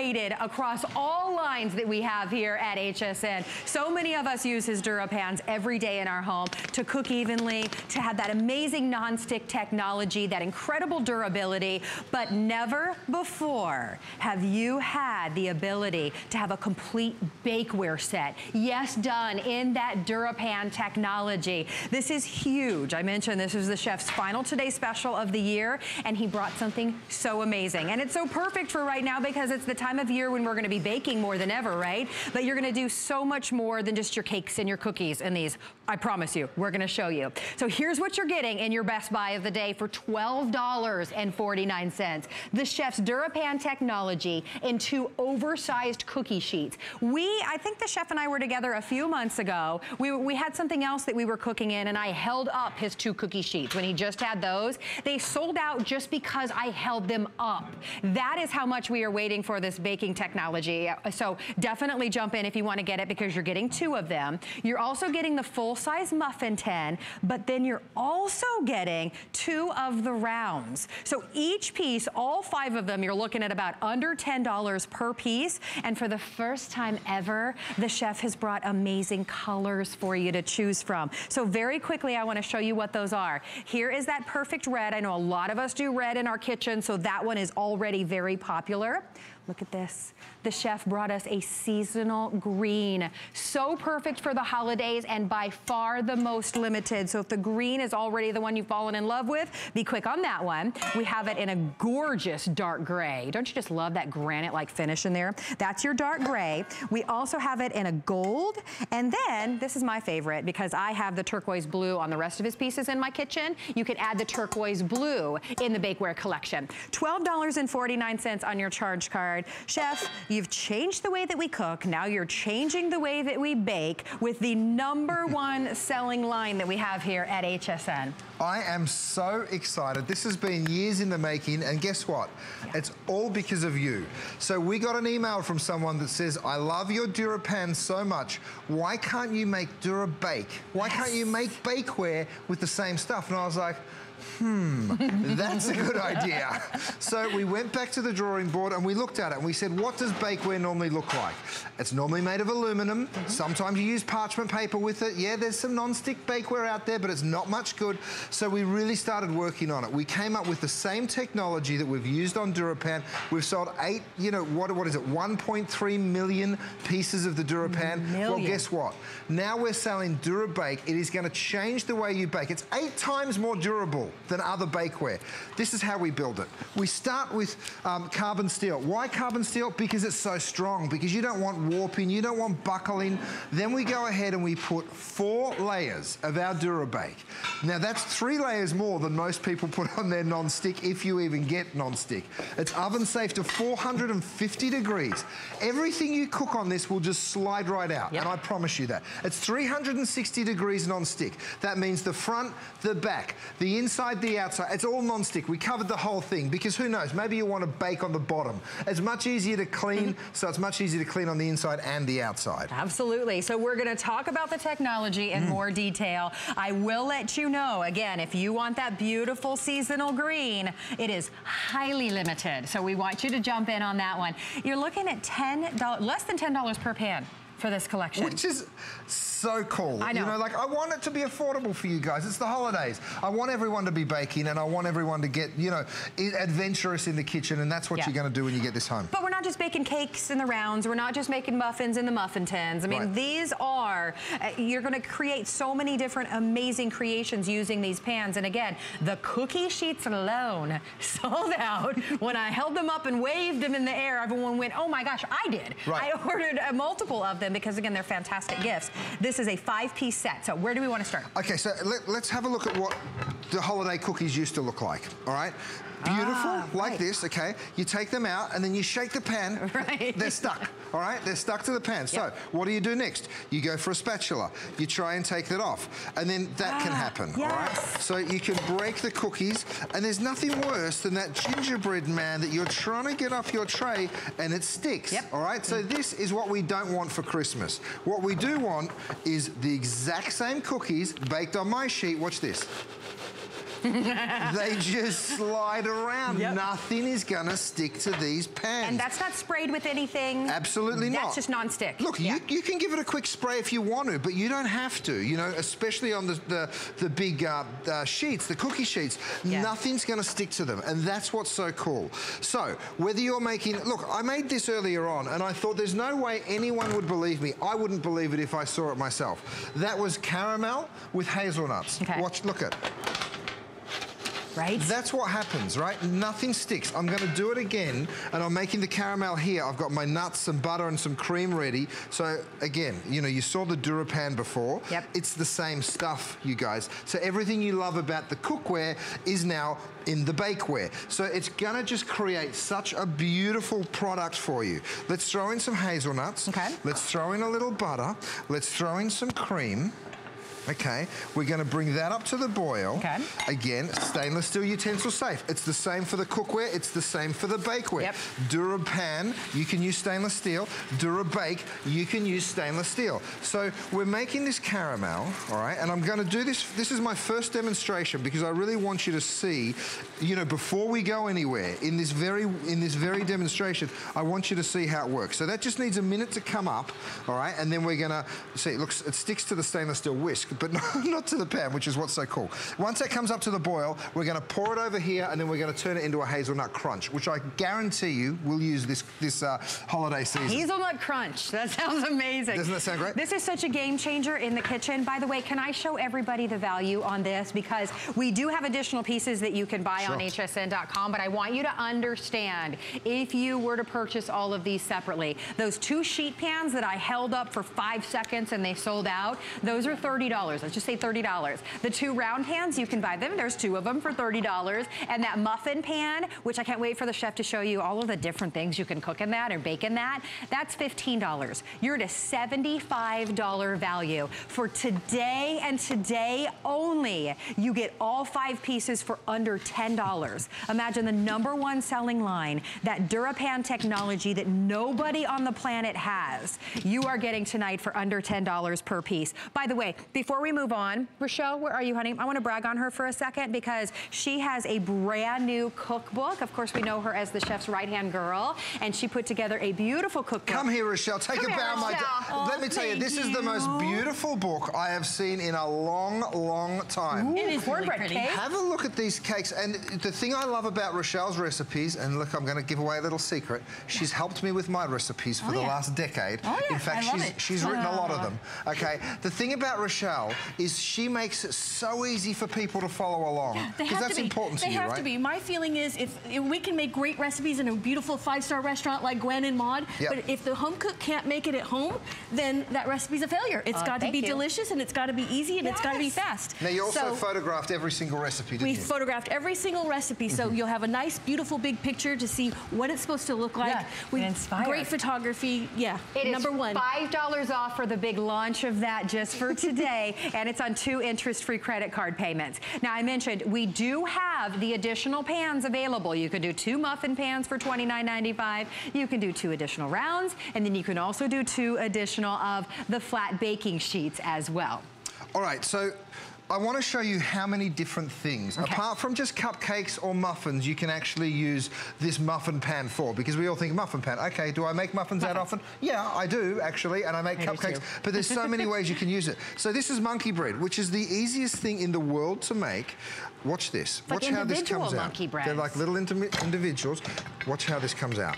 across all lines that we have here at HSN. So many of us use his DuraPans every day in our home to cook evenly, to have that amazing non-stick technology, that incredible durability, but never before have you had the ability to have a complete bakeware set. Yes, done in that DuraPan technology. This is huge. I mentioned this is the chef's final Today special of the year, and he brought something so amazing. And it's so perfect for right now because it's the time of year when we're gonna be baking more than ever, right? But you're gonna do so much more than just your cakes and your cookies in these. I promise you, we're gonna show you. So here's what you're getting in your best buy of the day for $12.49. The chef's DuraPan technology in 2 oversized cookie sheets. I think the chef and I were together a few months ago. We had something else that we were cooking in, and I held up his 2 cookie sheets when he just had those. They sold out just because I held them up. That is how much we are waiting for this baking technology. So definitely jump in if you want to get it because you're getting 2 of them. You're also getting the full-size muffin tin, but then you're also getting 2 of the rounds. So each piece, all 5 of them, you're looking at about under $10 per piece. And for the first time ever, the chef has brought amazing colors for you to choose from. So very quickly, I want to show you what those are. Here is that perfect red. I know a lot of us do red in our kitchen, so that one is already very popular. Look at this. The chef brought us a seasonal green. So perfect for the holidays and by far the most limited. So if the green is already the one you've fallen in love with, be quick on that one. We have it in a gorgeous dark gray. Don't you just love that granite-like finish in there? That's your dark gray. We also have it in a gold. And then, this is my favorite because I have the turquoise blue on the rest of his pieces in my kitchen. You can add the turquoise blue in the bakeware collection. $12.49 on your charge card. Chef, you've changed the way that we cook. Now you're changing the way that we bake with the #1 selling line that we have here at HSN. I am so excited. This has been years in the making, and guess what? Yeah. It's all because of you. So we got an email from someone that says, I love your DuraPan so much. Why can't you make DuraBake? Why can't you make bakeware with the same stuff? And I was like, that's a good idea. So we went back to the drawing board and we looked at it and we said, what does bakeware normally look like? It's normally made of aluminum. Sometimes you use parchment paper with it. Yeah, there's some non-stick bakeware out there, but it's not much good. So we really started working on it. We came up with the same technology that we've used on DuraPan. We've sold 1.3 million pieces of the DuraPan. Well, guess what? Now we're selling DuraBake. It is going to change the way you bake. It's 8 times more durable than other bakeware. This is how we build it. We start with carbon steel. Why carbon steel? Because it's so strong, because you don't want warping, you don't want buckling. Then we go ahead and we put 4 layers of our DuraBake. Now that's 3 layers more than most people put on their non-stick, if you even get non-stick. It's oven safe to 450 degrees. Everything you cook on this will just slide right out, and I promise you that. It's 360 degrees non-stick. That means the front, the back, the inside, the outside, it's all non-stick. We covered the whole thing because who knows, maybe you want to bake on the bottom. It's much easier to clean, so it's much easier to clean on the inside and the outside. Absolutely. So we're going to talk about the technology in more detail. I will let you know, again, if you want that beautiful seasonal green, it is highly limited. So we want you to jump in on that one. You're looking at less than $10 per pan for this collection. Which is so cool. I know. You know, like, I want it to be affordable for you guys. It's the holidays. I want everyone to be baking, and I want everyone to get, you know, adventurous in the kitchen, and that's what you're going to do when you get this home. But we're not just baking cakes in the rounds. We're not just making muffins in the muffin tins. I mean, these are, you're going to create so many different amazing creations using these pans. And again, the cookie sheets alone sold out. When I held them up and waved them in the air, everyone went, oh my gosh, I did. I ordered a multiple of them because, again, they're fantastic gifts. This is a 5-piece set. So where do we want to start? Okay, so let's have a look at what the holiday cookies used to look like, all right? Beautiful, like this, okay? You take them out and then you shake the pan. They're stuck, all right? They're stuck to the pan. So what do you do next? You go for a spatula. You try and take that off. And then that can happen, all right? So you can break the cookies, and there's nothing worse than that gingerbread man that you're trying to get off your tray and it sticks, all right? So this is what we don't want for Christmas. What we do want is the exact same cookies baked on my sheet. Watch this. They just slide around. Yep. Nothing is gonna stick to these pans. And that's not sprayed with anything. Absolutely not. That's just non-stick. Look, you can give it a quick spray if you want to, but you don't have to, you know, especially on the big sheets, the cookie sheets. Yeah. Nothing's gonna stick to them, and that's what's so cool. So, whether you're making, look, I made this earlier on, and I thought there's no way anyone would believe me. I wouldn't believe it if I saw it myself. That was caramel with hazelnuts. Okay. Watch, look at. Right? That's what happens, right? Nothing sticks. I'm gonna do it again, and I'm making the caramel here. I've got my nuts, some butter, and some cream ready. So again, you know, you saw the DuraPan before. Yep. It's the same stuff, you guys. So everything you love about the cookware is now in the bakeware. So it's gonna just create such a beautiful product for you. Let's throw in some hazelnuts. Okay. Let's throw in a little butter. Let's throw in some cream. Okay, we're gonna bring that up to the boil. Okay. Again, stainless steel utensil safe. It's the same for the cookware, it's the same for the bakeware. Yep. DuraPan, you can use stainless steel. DuraBake, you can use stainless steel. So we're making this caramel, all right, and I'm gonna do this. This is my first demonstration because I really want you to see, you know, before we go anywhere, in this very demonstration, I want you to see how it works. So that just needs a minute to come up, all right, and then we're gonna see, it sticks to the stainless steel whisk, but not to the pan, which is what's so cool. Once that comes up to the boil, we're gonna pour it over here, and then we're gonna turn it into a hazelnut crunch, which I guarantee you we'll use this holiday season. Hazelnut crunch, that sounds amazing. Doesn't that sound great? This is such a game changer in the kitchen. By the way, can I show everybody the value on this? Because we do have additional pieces that you can buy on hsn.com, but I want you to understand, if you were to purchase all of these separately, those 2 sheet pans that I held up for 5 seconds and they sold out, those are $30. Let's just say $30. The 2 round pans, you can buy them. There's 2 of them for $30. And that muffin pan, which I can't wait for the chef to show you all of the different things you can cook in that or bake in that, that's $15. You're at a $75 value. For today and today only, you get all 5 pieces for under $10. Imagine the #1 selling line, that DuraPan technology that nobody on the planet has. You are getting tonight for under $10 per piece. By the way, before we move on, Rochelle, where are you, honey? I want to brag on her for a second because she has a brand new cookbook. Of course, we know her as the chef's right-hand girl, and she put together a beautiful cookbook. Come here, Rochelle. Take a bow, my dear. Let me tell you, this is the most beautiful book I have seen in a long, long time. Ooh, it is really pretty. Have a look at these cakes, and the thing I love about Rochelle's recipes, and look, I'm going to give away a little secret. She's helped me with my recipes for the last decade. In fact, she's written a lot of them. Okay, the thing about Rochelle is she makes it so easy for people to follow along. Because that's important to you, right? They have to be. My feeling is if we can make great recipes in a beautiful 5-star restaurant like Gwen and Maud, but if the home cook can't make it at home, then that recipe's a failure. It's got to be delicious, and it's got to be easy, and it's got to be fast. Now, you also photographed every single recipe, didn't you? We photographed every single recipe, so you'll have a nice, beautiful, big picture to see what it's supposed to look like. Great photography, It is #1. $5 off for the big launch of that just for today, and it's on 2 interest-free credit card payments. Now, I mentioned we do have the additional pans available. You could do 2 muffin pans for $29.95. You can do 2 additional rounds, and then you can also do 2 additional of the flat baking sheets as well. All right, so I want to show you how many different things, apart from just cupcakes or muffins, you can actually use this muffin pan for, because we all think muffin pan. Okay, do I make muffins that often? Yeah, I do, actually, and I make cupcakes, but there's so many ways you can use it. So this is monkey bread, which is the easiest thing in the world to make. Watch this. Watch how this comes out. They're like little individuals. Watch how this comes out.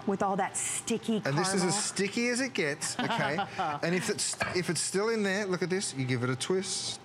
With all that sticky caramel. And this is as sticky as it gets, okay? And if it's still in there, look at this, you give it a twist.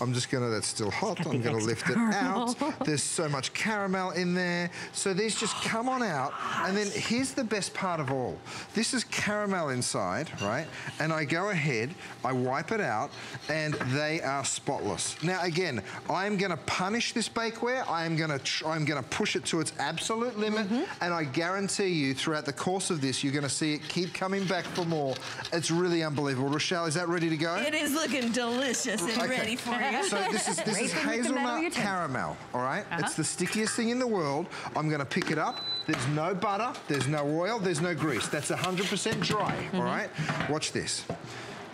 I'm just gonna, that's still hot, I'm gonna lift it out. There's so much caramel in there. So these just come on out. And then here's the best part of all. This is caramel inside, right? And I go ahead, I wipe it out, and they are spotless. Now again, I'm gonna punish this bakeware. I'm gonna push it to its absolute limit, and I guarantee you throughout the course of this, you're gonna see it keep coming back for more. It's really unbelievable. Rochelle, is that ready to go? It is looking delicious and ready for you. So this is hazelnut caramel, all right? It's the stickiest thing in the world. I'm gonna pick it up. There's no butter, there's no oil, there's no grease. That's 100% dry, all right? Watch this.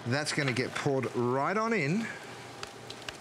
That's gonna get poured right on in.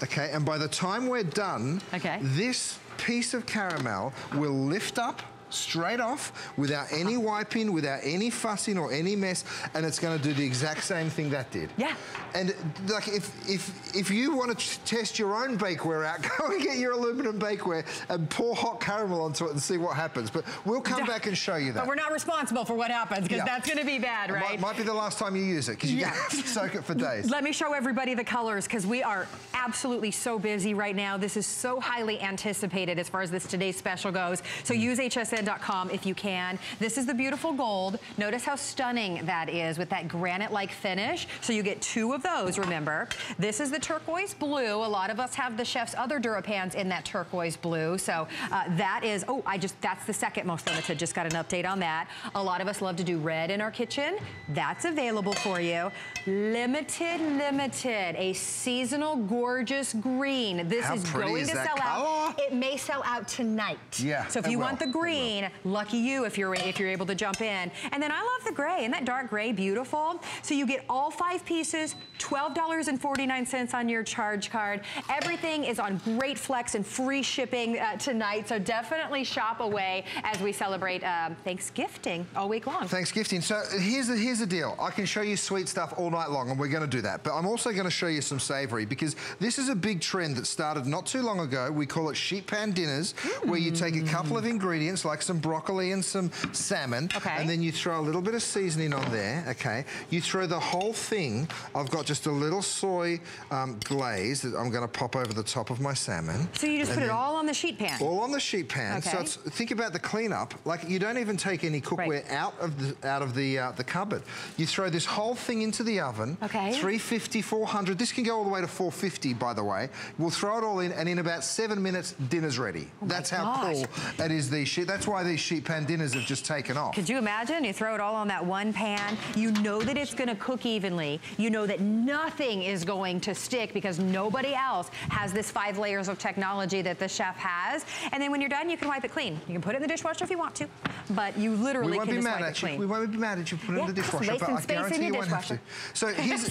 Okay, and by the time we're done, this piece of caramel will lift up straight off without any wiping, without any fussing or any mess, and it's going to do the exact same thing that did. Yeah. And like if you want to test your own bakeware out, go and get your aluminum bakeware and pour hot caramel onto it and see what happens. But we'll come back and show you that. But we're not responsible for what happens, because that's going to be bad, right? It might be the last time you use it, because you have to soak it for days. Let me show everybody the colors, because we are absolutely so busy right now. This is so highly anticipated as far as this today's special goes. So use hsn.com if you can. This is the beautiful gold. Notice how stunning that is with that granite-like finish. So you get 2 of those, remember. This is the turquoise blue. A lot of us have the chef's other DuraPans in that turquoise blue. So that is, that's the second most limited. Just got an update on that. A lot of us love to do red in our kitchen. That's available for you. Limited, a seasonal gorgeous green. This is going to sell out. It may sell out tonight. Yeah. So if you want the green, lucky you if you're able to jump in. And then I love the gray. Isn't that dark gray beautiful? So you get all 5 pieces, $12.49 on your charge card. Everything is on great flex and free shipping tonight. So definitely shop away as we celebrate Thanksgiving all week long. Thanksgiving. So here's the deal. I can show you sweet stuff all night long, and we're going to do that. But I'm also going to show you some savory, because this is a big trend that started not too long ago. We call it sheet pan dinners, where you take a couple of ingredients like some broccoli and some salmon, and then you throw a little bit of seasoning on there, You throw the whole thing. I've got just a little soy glaze that I'm going to pop over the top of my salmon. So you just put it all on the sheet pan? All on the sheet pan. So think about the cleanup. Like, you don't even take any cookware out of the cupboard. You throw this whole thing into the oven, 350, 400. This can go all the way to 450, by the way. We'll throw it all in, and in about 7 minutes, dinner's ready. That's how cool it is. That's why these sheet pan dinners have just taken off. Could you imagine? You throw it all on that one pan. You know that it's going to cook evenly. You know that nothing is going to stick, because nobody else has this 5 layers of technology that the chef has. And then when you're done, you can wipe it clean. You can put it in the dishwasher if you want to, but you literally can just wipe it clean. We won't be mad at you. Put it in the dishwasher, but I guarantee you won't have to. So here's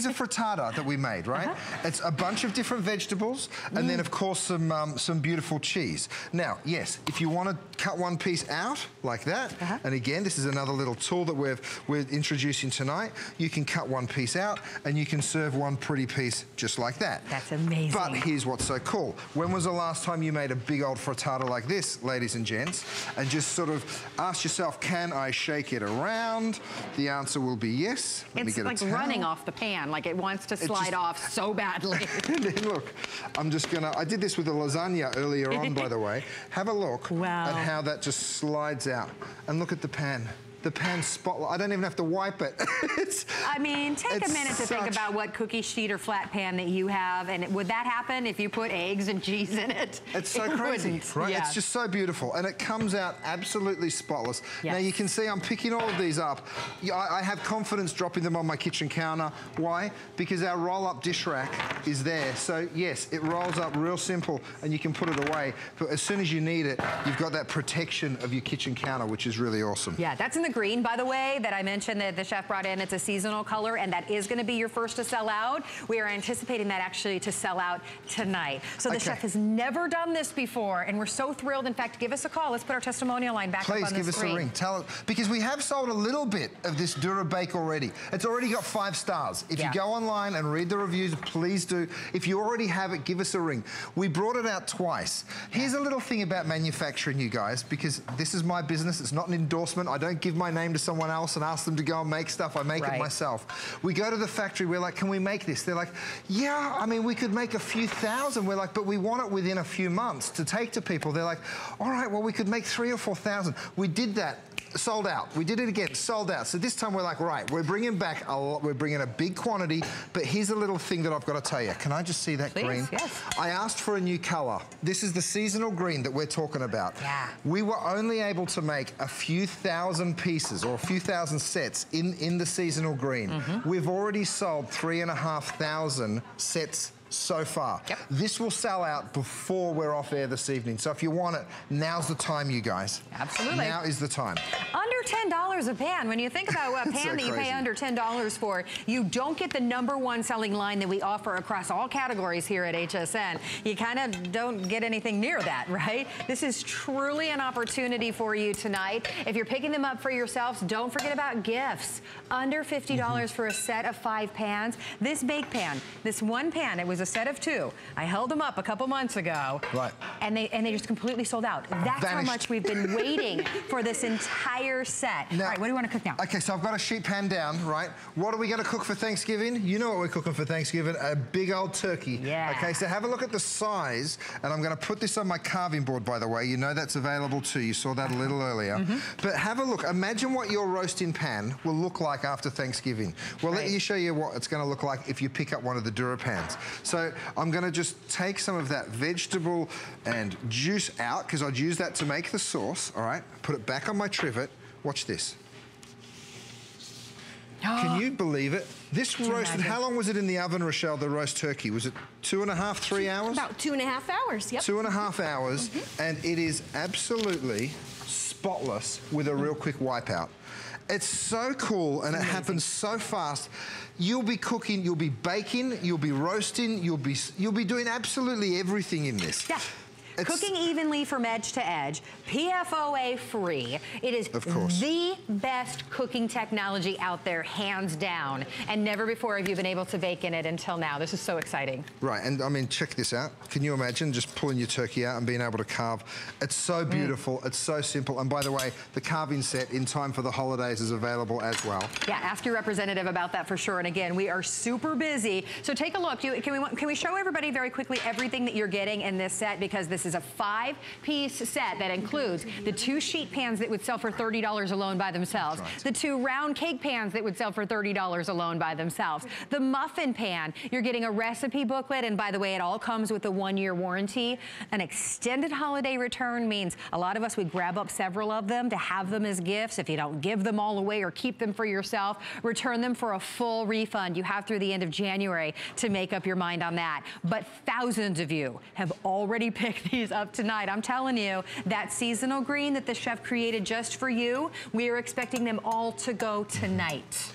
a frittata that we made, right? It's a bunch of different vegetables, and then of course some beautiful cheese. Now, yes, if you want to cut one piece out like that, and again, this is another little tool that we're introducing tonight. You can cut one piece out, and you can serve one pretty piece just like that. That's amazing. But here's what's so cool. When was the last time you made a big old frittata like this, ladies and gents, and just sort of ask yourself, can I shake it around? The answer will be yes. It's like running off the pan, like it wants to slide off so badly. And then look, I did this with a lasagna earlier on, by the way. Have a look at how that just slides out. And look at the pan. The pan spotlight. I don't even have to wipe it. I mean, take a minute to think about what cookie sheet or flat pan that you have, and would that happen if you put eggs and cheese in it? It's so crazy, right? It's just so beautiful, and it comes out absolutely spotless. Now you can see I'm picking all of these up. I have confidence dropping them on my kitchen counter. Why? Because our roll-up dish rack is there. So yes, it rolls up real simple, and you can put it away. But as soon as you need it, you've got that protection of your kitchen counter, which is really awesome. Yeah, that's in the green, by the way, that I mentioned that the chef brought in. It's a seasonal color, and that is going to be your first to sell out. We are anticipating that actually to sell out tonight. So the chef has never done this before, and we're so thrilled. In fact, give us a call. Let's put our testimonial line back up on the screen. Please give us a ring. Tell us, because we have sold a little bit of this DuraBake already. It's already got 5 stars. If you go online and read the reviews, please do. If you already have it, give us a ring. We brought it out twice. Here's a little thing about manufacturing, you guys, because this is my business. It's not an endorsement. I don't give my name to someone else and ask them to go and make stuff. I make it myself. We go to the factory. We're like, can we make this? They're like, yeah, I mean, we could make a few thousand. We're like, but we want it within a few months to take to people. They're like, all right, well, we could make 3,000 or 4,000. We did that. Sold out. We did it again, sold out. So this time we're like, right, we're bringing back a lot, we're bringing a big quantity, but here's a little thing that I've got to tell you. Can I just see that green? Yes. I asked for a new color. This is the seasonal green that we're talking about. Yeah. We were only able to make a few thousand pieces or a few thousand sets in the seasonal green. We've already sold 3,500 sets so far. Yep. This will sell out before we're off air this evening. So if you want it, now's the time, you guys. Absolutely. Now is the time. Under $10 a pan. When you think about a pan so that you pay under $10 for, you don't get the #1 selling line that we offer across all categories here at HSN. You kind of don't get anything near that, right? This is truly an opportunity for you tonight. If you're picking them up for yourselves, don't forget about gifts. Under $50 for a set of 5 pans. This bake pan, this one pan, it was a set of 2. I held them up a couple months ago. Right. And they just completely sold out. That's how much we've been waiting for this entire set. Now, all right, what do you want to cook now? Okay, so I've got a sheet pan down, right? What are we going to cook for Thanksgiving? You know what we're cooking for Thanksgiving, a big old turkey. Yeah. Okay, so have a look at the size, and I'm going to put this on my carving board, by the way. You know that's available too. You saw that a little earlier. But have a look. Imagine what your roasting pan will look like after Thanksgiving. Well, let me show you what it's going to look like if you pick up one of the DuraPans. So I'm going to just take some of that vegetable and juice out, because I'd use that to make the sauce, all right? Put it back on my trivet. Watch this. Can you believe it? This roasted, how long was it in the oven, Rochelle, the roast turkey? Was it 2.5, 3 hours? About 2.5 hours, yep. 2.5 hours, and it is absolutely spotless with a real quick wipeout. It's so cool, and it happens so fast. You'll be cooking, you'll be baking, you'll be roasting, you'll be doing absolutely everything in this. Yeah. Cooking evenly from edge to edge, PFOA free. It is the best cooking technology out there, hands down. And never before have you been able to bake in it until now. This is so exciting. Right, and I mean, check this out. Can you imagine just pulling your turkey out and being able to carve? It's so beautiful, it's so simple. And by the way, the carving set in time for the holidays is available as well. Yeah, ask your representative about that for sure. And again, we are super busy. So take a look. Can we show everybody very quickly everything that you're getting in this set? Because this is a 5-piece set that includes the 2 sheet pans that would sell for $30 alone by themselves, the 2 round cake pans that would sell for $30 alone by themselves, the muffin pan. You're getting a recipe booklet, and by the way, it all comes with a 1-year warranty. An extended holiday return means a lot of us would grab up several of them to have them as gifts. If you don't give them all away or keep them for yourself, return them for a full refund. You have through the end of January to make up your mind on that. But thousands of you have already picked these up tonight. I'm telling you, that seasonal green that the chef created just for you, we are expecting them all to go tonight.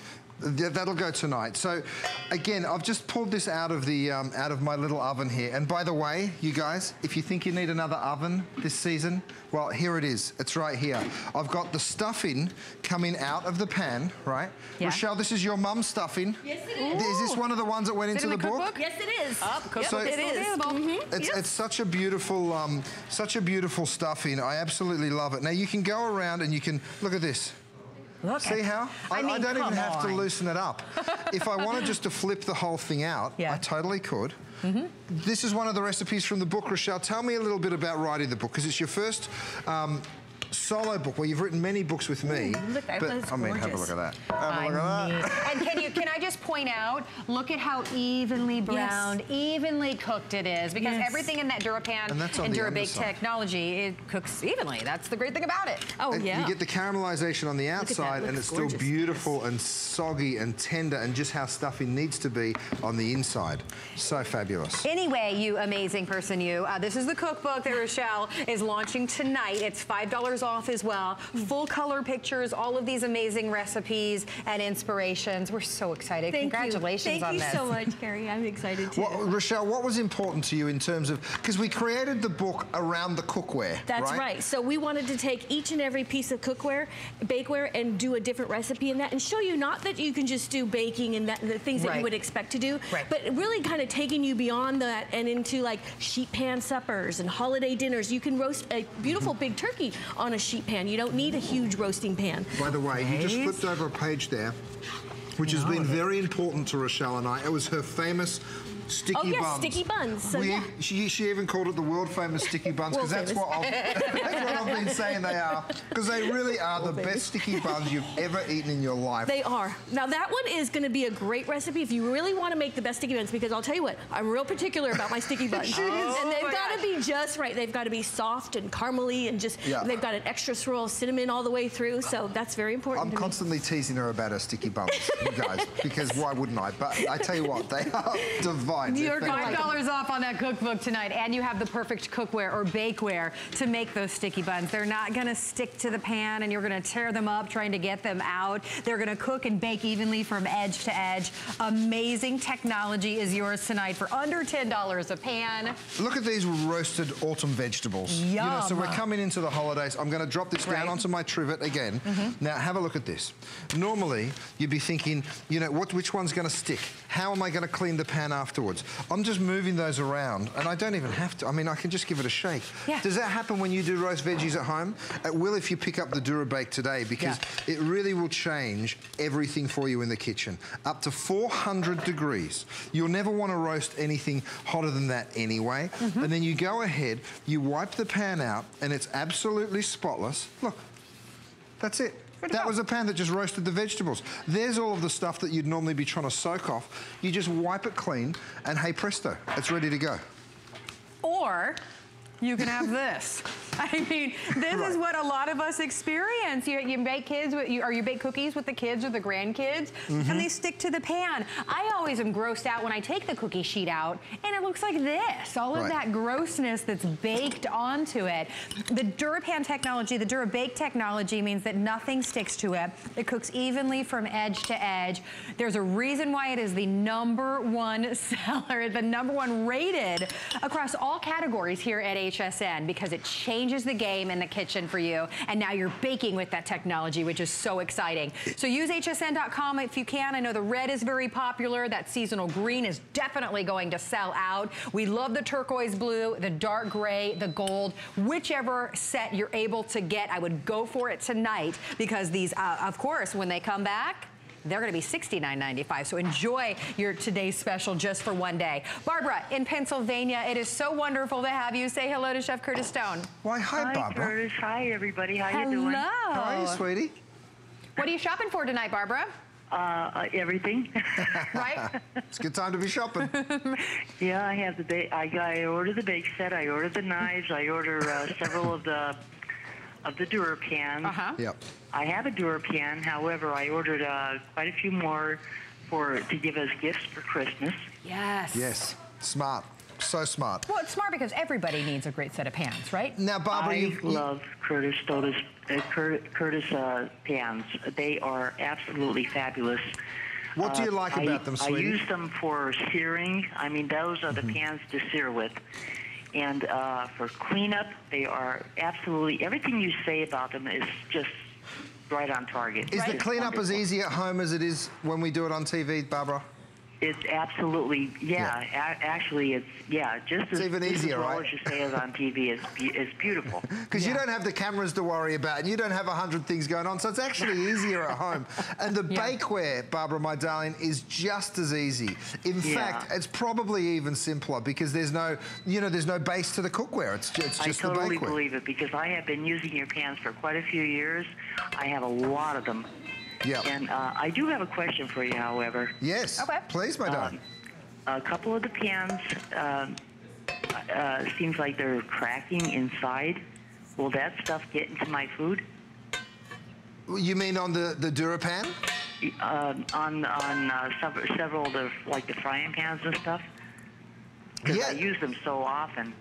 Yeah, that'll go tonight. So again, I've just pulled this out of the out of my little oven here. And by the way, you guys, if you think you need another oven this season, well, here it is. It's right here. I've got the stuffing coming out of the pan, right? Yeah. Rochelle, this is your mum's stuffing. Yes, it is. Is this one of the ones that went into the book? Yes, it is. So it is. It's such a beautiful stuffing. I absolutely love it. Now you can go around and you can look at this. See how? I don't even have to loosen it up. If I wanted just to flip the whole thing out, I totally could. This is one of the recipes from the book, Rochelle. Tell me a little bit about writing the book, because it's your first solo book. Well, you've written many books with me. Look, but I mean, have a look at that. Have a look at that. And can I just point out, look at how evenly browned, evenly cooked it is, because everything in that DuraPan and DuraBake technology, it cooks evenly. That's the great thing about it. You get the caramelization on the outside, and it's still beautiful and soggy and tender, and just how stuffing needs to be on the inside. So fabulous. Anyway, you amazing person, you. This is the cookbook that Rochelle is launching tonight. It's $5 off as well. Full color pictures, all of these amazing recipes and inspirations. We're so excited. Congratulations on this. Thank you so much, Carrie. I'm excited too. Well, Rochelle, what was important to you in terms of, because we created the book around the cookware, That's right. So we wanted to take each and every piece of cookware, bakeware, and do a different recipe in that, and show you not that you can just do baking and the things that you would expect to do, but really kind of taking you beyond that and into like sheet pan suppers and holiday dinners. You can roast a beautiful big turkey on a sheet pan. You don't need a huge roasting pan. By the way, you just flipped over a page there, which has been very important to Rochelle and I. It was her famous sticky buns. Sticky buns. So, she even called it the world famous sticky buns, because that's what I've been saying they are, because they really are the best sticky buns you've ever eaten in your life. They are. Now that one is going to be a great recipe if you really want to make the best sticky buns, because I'll tell you what, I'm real particular about my sticky buns. And they've got to be just right. They've got to be soft and caramely, and just they've got an extra swirl of cinnamon all the way through, so that's very important. I'm constantly teasing her about her sticky buns, you guys, because why wouldn't I? But I tell you what, they are divine. fine. You're $5 off on that cookbook tonight, and you have the perfect cookware or bakeware to make those sticky buns. They're not gonna stick to the pan, and you're gonna tear them up trying to get them out. They're gonna cook and bake evenly from edge to edge. Amazing technology is yours tonight for under $10 a pan. Look at these roasted autumn vegetables. Yum. You know, so we're coming into the holidays. I'm gonna drop this down onto my trivet again. Now, have a look at this. Normally, you'd be thinking, you know, which one's gonna stick? How am I gonna clean the pan afterwards? I'm just moving those around, and I don't even have to. I mean, I can just give it a shake. Yeah. Does that happen when you do roast veggies at home? It will if you pick up the DuraBake today, because it really will change everything for you in the kitchen. Up to 400 degrees. You'll never wanna roast anything hotter than that anyway. And then you go ahead, you wipe the pan out, and it's absolutely spotless. Look, that's it. That was a pan that just roasted the vegetables. There's all of the stuff that you'd normally be trying to soak off. You just wipe it clean, and hey presto, it's ready to go. Or you can have this. I mean, this is what a lot of us experience. You bake kids, or you bake cookies with the kids or the grandkids, and they stick to the pan. I always am grossed out when I take the cookie sheet out, and it looks like this. All of that grossness that's baked onto it. The DuraPan technology, the DuraBake technology means that nothing sticks to it. It cooks evenly from edge to edge. There's a reason why it is the #1 seller, the #1 rated across all categories here at HSN, because it changes the game in the kitchen for you, and now you're baking with that technology, which is so exciting. So use hsn.com if you can. I know the red is very popular. That seasonal green is definitely going to sell out. We love the turquoise blue, the dark gray, the gold. Whichever set you're able to get, I would go for it tonight, because these, of course, when they come back, they're gonna be $69.95, so enjoy your today's special just for one day. Barbara, in Pennsylvania, it is so wonderful to have you. Say hello to Chef Curtis Stone. Why, hi, Barbara. Hi, Curtis. Hi, everybody. How you doing? Hello. How are you, sweetie? What are you shopping for tonight, Barbara? Everything. Right? It's a good time to be shopping. Yeah, I have the I ordered the bake set. I ordered the knives. I ordered several of the DuraPans. Yep. I have a DuraPan. However, I ordered quite a few more to give as gifts for Christmas. Yes. Yes. Smart. So smart. Well, it's smart because everybody needs a great set of pans, right? Now, Barbara, I love Curtis pans. They are absolutely fabulous. What do you like about them, sweetie? I use them for searing. I mean, those are the pans to sear with. And for cleanup, they are absolutely, everything you say about them is just right on target. Is the cleanup as easy at home as it is when we do it on TV, Barbara? It's absolutely, actually, it's, just as even easier, well right? as you say is on TV. It's beautiful. Because you don't have the cameras to worry about, and you don't have 100 things going on, so it's actually easier at home. And the bakeware, Barbara, my darling, is just as easy. In fact, it's probably even simpler, because there's no, there's no base to the cookware. It's just the bakeware. I totally believe it, because I have been using your pans for quite a few years. I have a lot of them. Yeah. And I do have a question for you, however. Yes. Okay. Please, my darling. A couple of the pans seems like they're cracking inside. Will that stuff get into my food? You mean on the DuraPan? On several of the, like the frying pans and stuff. Because I use them so often.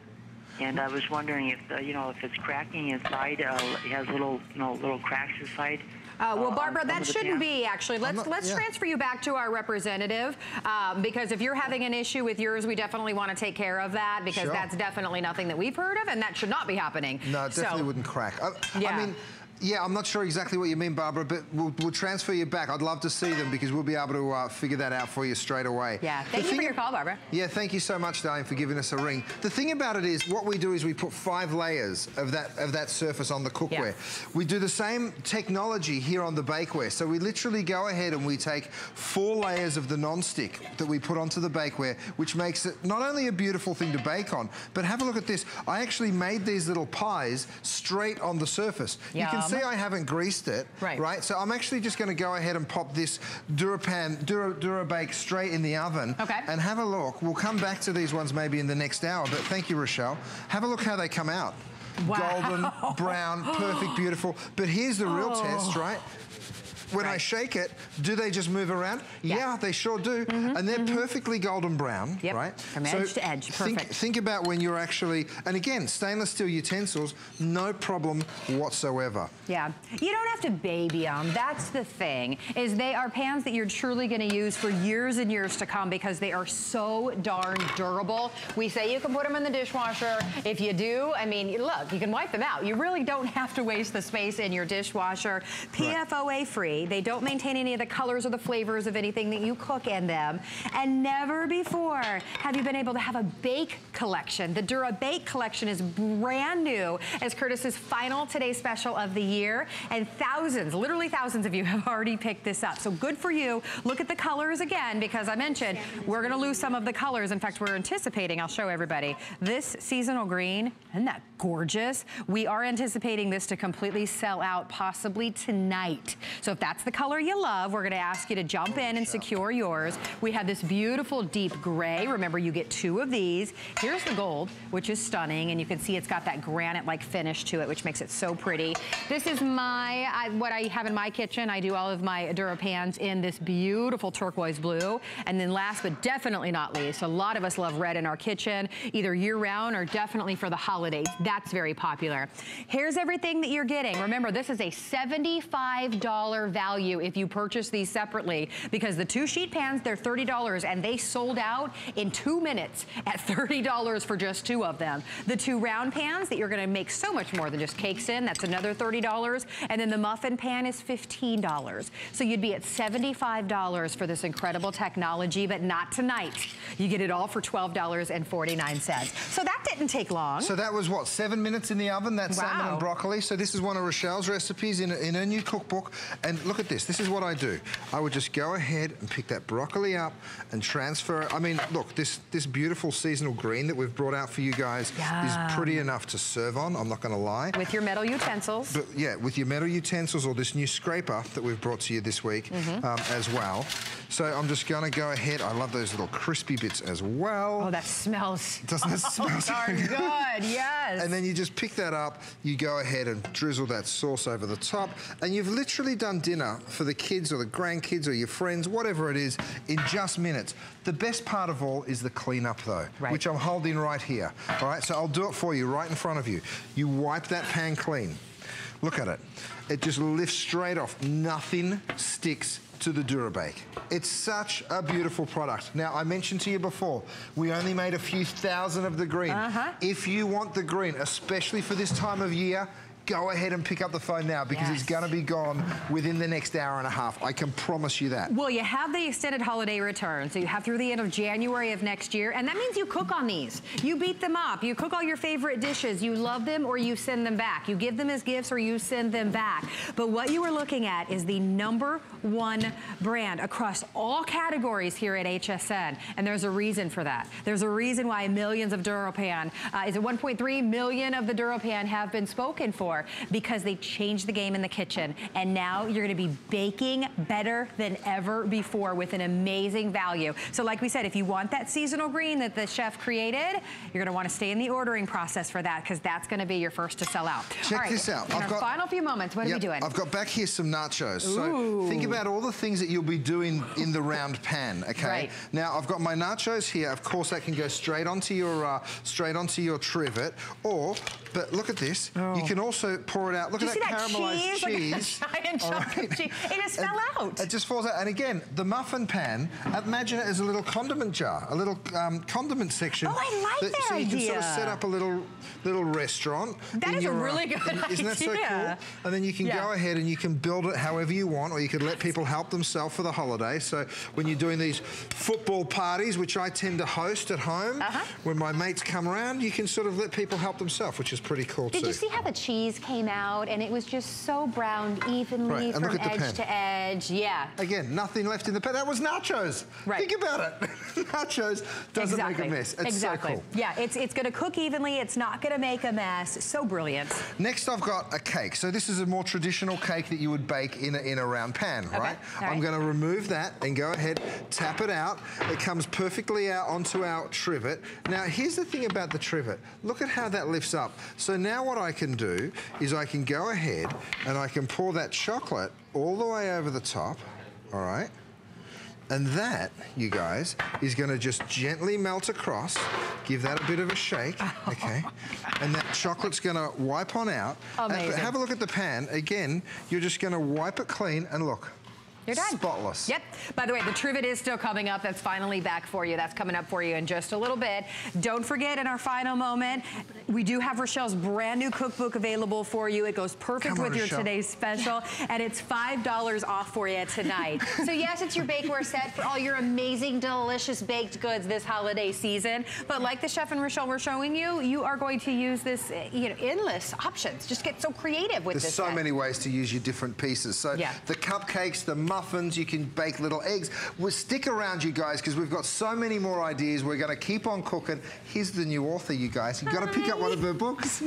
And I was wondering if, if it's cracking inside, it has little cracks inside. Well, Barbara, that shouldn't be, actually. Let's transfer you back to our representative, because if you're having an issue with yours, we definitely want to take care of that, because that's definitely nothing that we've heard of, and that should not be happening. No, it definitely wouldn't crack. I mean, I'm not sure exactly what you mean, Barbara, but we'll transfer you back. I'd love to see them, because we'll be able to figure that out for you straight away. Yeah, thank you for your call, Barbara. Yeah, thank you so much, darling, for giving us a ring. The thing about it is, what we do is we put 5 layers of that surface on the cookware. We do the same technology here on the bakeware. So we literally go ahead and we take 4 layers of the non-stick that we put onto the bakeware, which makes it not only a beautiful thing to bake on, but have a look at this. I actually made these little pies straight on the surface. You can see I haven't greased it, right? So I'm actually just going to go ahead and pop this DuraBake straight in the oven. And have a look. We'll come back to these ones maybe in the next hour, but thank you, Rochelle. Have a look how they come out. Golden, brown, perfect, beautiful. But here's the real test, right? when I shake it, do they just move around? Yeah, they sure do. And they're perfectly golden brown, right? From edge to edge, perfect. Think about when you're actually, and again, stainless steel utensils, no problem whatsoever. Yeah, you don't have to baby them. That's the thing, is they are pans that you're truly gonna use for years and years to come because they are so darn durable. We say you can put them in the dishwasher. If you do, I mean, look, you can wipe them out. You really don't have to waste the space in your dishwasher. PFOA free. They don't maintain any of the colors or the flavors of anything that you cook in them. And never before have you been able to have a bake collection. The Dura Bake collection is brand new as Curtis's final Today Special of the year. And thousands, literally thousands of you have already picked this up. So good for you. Look at the colors again, because I mentioned we're gonna lose some of the colors. In fact, we're anticipating, I'll show everybody, this seasonal green, isn't that gorgeous? We are anticipating this to completely sell out possibly tonight. So if that's the color you love, we're gonna ask you to jump in and secure yours. We have this beautiful deep gray. Remember, you get 2 of these. Here's the gold, which is stunning, and you can see it's got that granite-like finish to it, which makes it so pretty. This is what I have in my kitchen. I do all of my Dura pans in this beautiful turquoise blue. And then last but definitely not least, a lot of us love red in our kitchen, either year-round or definitely for the holidays. That's very popular. Here's everything that you're getting. Remember, this is a $75 value if you purchase these separately, because the 2 sheet pans, they're $30, and they sold out in 2 minutes at $30 for just 2 of them. The 2 round pans that you're gonna make so much more than just cakes in, that's another $30, and then the muffin pan is $15. So you'd be at $75 for this incredible technology, but not tonight. You get it all for $12.49. So that didn't take long. So that was what, 7 minutes in the oven, that salmon and broccoli. So this is one of Rochelle's recipes in her new cookbook. And look at this, this is what I do. I would just go ahead and pick that broccoli up and transfer it. I mean, look, this beautiful seasonal green that we've brought out for you guys is pretty enough to serve on, I'm not gonna lie. With your metal utensils. But yeah, with your metal utensils, or this new scraper that we've brought to you this week as well. So I'm just gonna go ahead. I love those little crispy bits as well. Oh, that smells. Doesn't it smell so good? Yes. And then you just pick that up, you go ahead and drizzle that sauce over the top, and you've literally done dinner for the kids or the grandkids or your friends, whatever it is, in just minutes. The best part of all is the cleanup though, which I'm holding right here. All right, so I'll do it for you right in front of you. You wipe that pan clean. Look at it. It just lifts straight off. Nothing sticks to the Dura Bake. It's such a beautiful product. Now, I mentioned to you before, we only made a few thousand of the green. If you want the green, especially for this time of year, go ahead and pick up the phone now, because it's gonna be gone within the next hour and a half. I can promise you that. Well, you have the extended holiday return, so you have through the end of January of next year, and that means you cook on these. You beat them up, you cook all your favorite dishes, you love them or you send them back. You give them as gifts or you send them back. But what you are looking at is the #1 brand across all categories here at HSN, and there's a reason for that. There's a reason why millions of DuraPan, is it 1.3 million of the DuraPan have been spoken for, because they changed the game in the kitchen, and now you're gonna be baking better than ever before with an amazing value. So like we said, if you want that seasonal green that the chef created, you're gonna wanna stay in the ordering process for that, because that's gonna be your first to sell out. Check this out. In our final few moments, what are we doing? I've got back here some nachos. So think about all the things that you'll be doing in the round pan, okay? Now, I've got my nachos here. Of course, that can go straight onto your trivet, but look at this. You can also pour it out. Look at that caramelized cheese. Like a giant chunk of cheese. It just fell out. It just falls out. And again, the muffin pan, imagine it as a little condiment jar, a little condiment section. Oh, I like that so idea. So you can sort of set up a little restaurant. That is a really good idea. Isn't that so cool? And then you can go ahead and you can build it however you want, or you could let people help themselves for the holiday. So when you're doing these football parties, which I tend to host at home, when my mates come around, you can sort of let people help themselves, which is pretty cool too. Did you see how the cheese came out, and it was just so browned evenly from edge to edge? Yeah. Again, nothing left in the pan. That was nachos. Think about it. Nachos doesn't make a mess. It's so cool. Yeah, it's going to cook evenly. It's not going to make a mess. So brilliant. Next, I've got a cake. So this is a more traditional cake that you would bake in a round pan, right? I'm going to remove that and go ahead, tap it out. It comes perfectly out onto our trivet. Now, here's the thing about the trivet. Look at how that lifts up. So now what I can do is I can go ahead and I can pour that chocolate all the way over the top, all right? And that, you guys, is gonna just gently melt across. Give that a bit of a shake, okay? And that chocolate's gonna wipe on out. Amazing. Have a look at the pan. Again, you're just gonna wipe it clean and look. You're done. Spotless. Yep. By the way, the trivet is still coming up. That's finally back for you. That's coming up for you in just a little bit. Don't forget, in our final moment, we do have Rochelle's brand new cookbook available for you. It goes perfect with your today's special, and it's $5 off for you tonight. So yes, it's your bakeware set for all your amazing, delicious baked goods this holiday season. But like the chef and Rochelle were showing you, you are going to use this, you know, endless options. Just get so creative with this. There's so many ways to use your different pieces. So the cupcakes, the muffins, you can bake little eggs. We'll stick around, you guys, because we've got so many more ideas. We're going to keep on cooking. Here's the new author, you guys. You've got to pick up one of her books.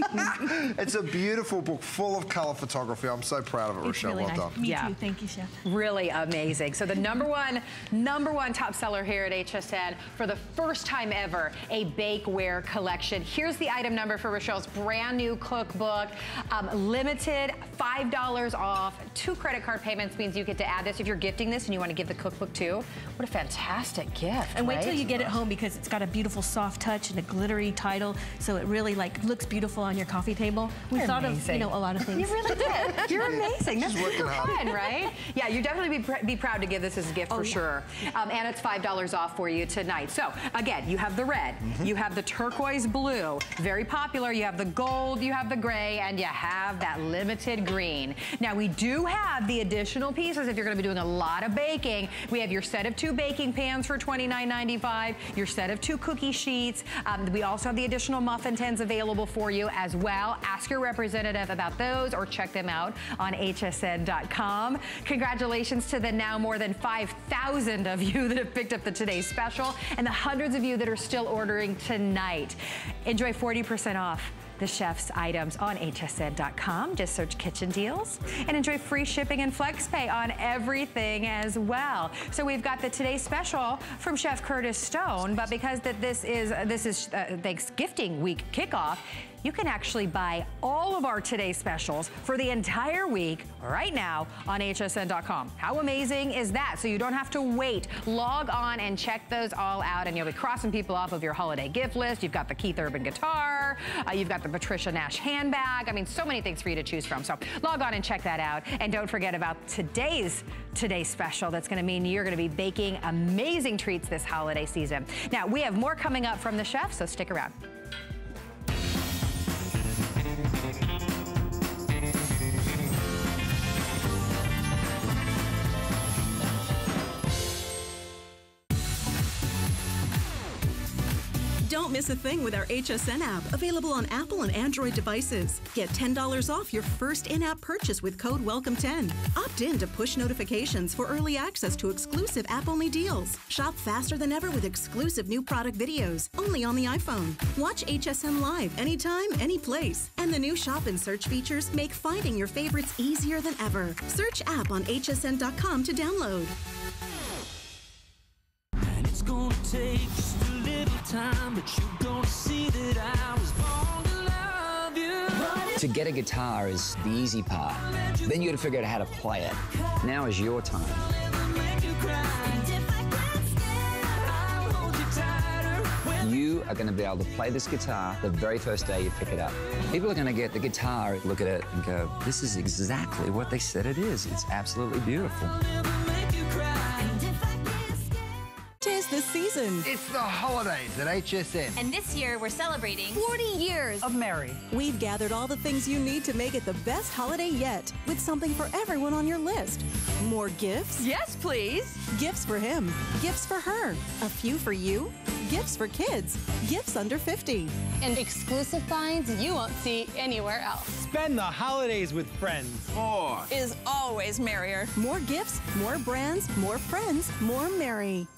It's a beautiful book full of color photography. I'm so proud of it, Rochelle. Really well nice. done. Me too. Thank you, Chef. Really amazing. So the number one top seller here at HSN for the first time ever, a bakeware collection. Here's the item number for Rochelle's brand new cookbook. Limited, $5 off. 2 credit card payments means you get to add this if you're gifting this and you want to give the cookbook too. What a fantastic gift. And wait till you get it home, because it's got a beautiful soft touch and a glittery title, so it really like looks beautiful on your coffee table. We thought of, you know, a lot of things. You really did. You're amazing. That's working hard. fun, right? Yeah, you definitely be proud to give this as a gift for sure. And it's $5 off for you tonight. So again, you have the red, you have the turquoise blue, very popular. You have the gold, you have the gray, and you have that limited green. Now we do have the additional pieces if you're going to be doing a lot of baking. We have your set of 2 baking pans for $29.95, your set of 2 cookie sheets. We also have the additional muffin tins available for you as well. Ask your representative about those or check them out on hsn.com. Congratulations to the now more than 5,000 of you that have picked up the Today's Special and the hundreds of you that are still ordering tonight. Enjoy 40% off the chef's items on hsn.com. Just search kitchen deals and enjoy free shipping and flex pay on everything as well. So we've got the Today's Special from Chef Curtis Stone, but because this is Thanksgiving week kickoff, you can actually buy all of our Today's Specials for the entire week right now on hsn.com. How amazing is that? So you don't have to wait. Log on and check those all out, and you'll be crossing people off of your holiday gift list. You've got the Keith Urban guitar. You've got the Patricia Nash handbag. I mean, so many things for you to choose from. So log on and check that out. And don't forget about today's Special. That's going to mean you're going to be baking amazing treats this holiday season. Now, we have more coming up from the chef, so stick around. Don't miss a thing with our HSN app, available on Apple and Android devices. Get $10 off your first in-app purchase with code WELCOME10. Opt in to push notifications for early access to exclusive app-only deals. Shop faster than ever with exclusive new product videos, only on the iPhone. Watch HSN Live anytime, any place. And the new Shop and Search features make finding your favorites easier than ever. Search app on hsn.com to download. And it's gonna take just a little time, but you're gonna see that I was born to love you. To get a guitar is the easy part. Then you gotta figure out how to play it. Now is your time. You are gonna be able to play this guitar the very first day you pick it up. People are gonna get the guitar, look at it and go, this is exactly what they said it is. It's absolutely beautiful. 'Tis the season. It's the holidays at HSN. And this year we're celebrating 40 years of Mary. We've gathered all the things you need to make it the best holiday yet, with something for everyone on your list. More gifts? Yes, please. Gifts for him. Gifts for her. A few for you. Gifts for kids. Gifts under 50. And exclusive finds you won't see anywhere else. Spend the holidays with friends. More is always merrier. More gifts, more brands, more friends, more merry.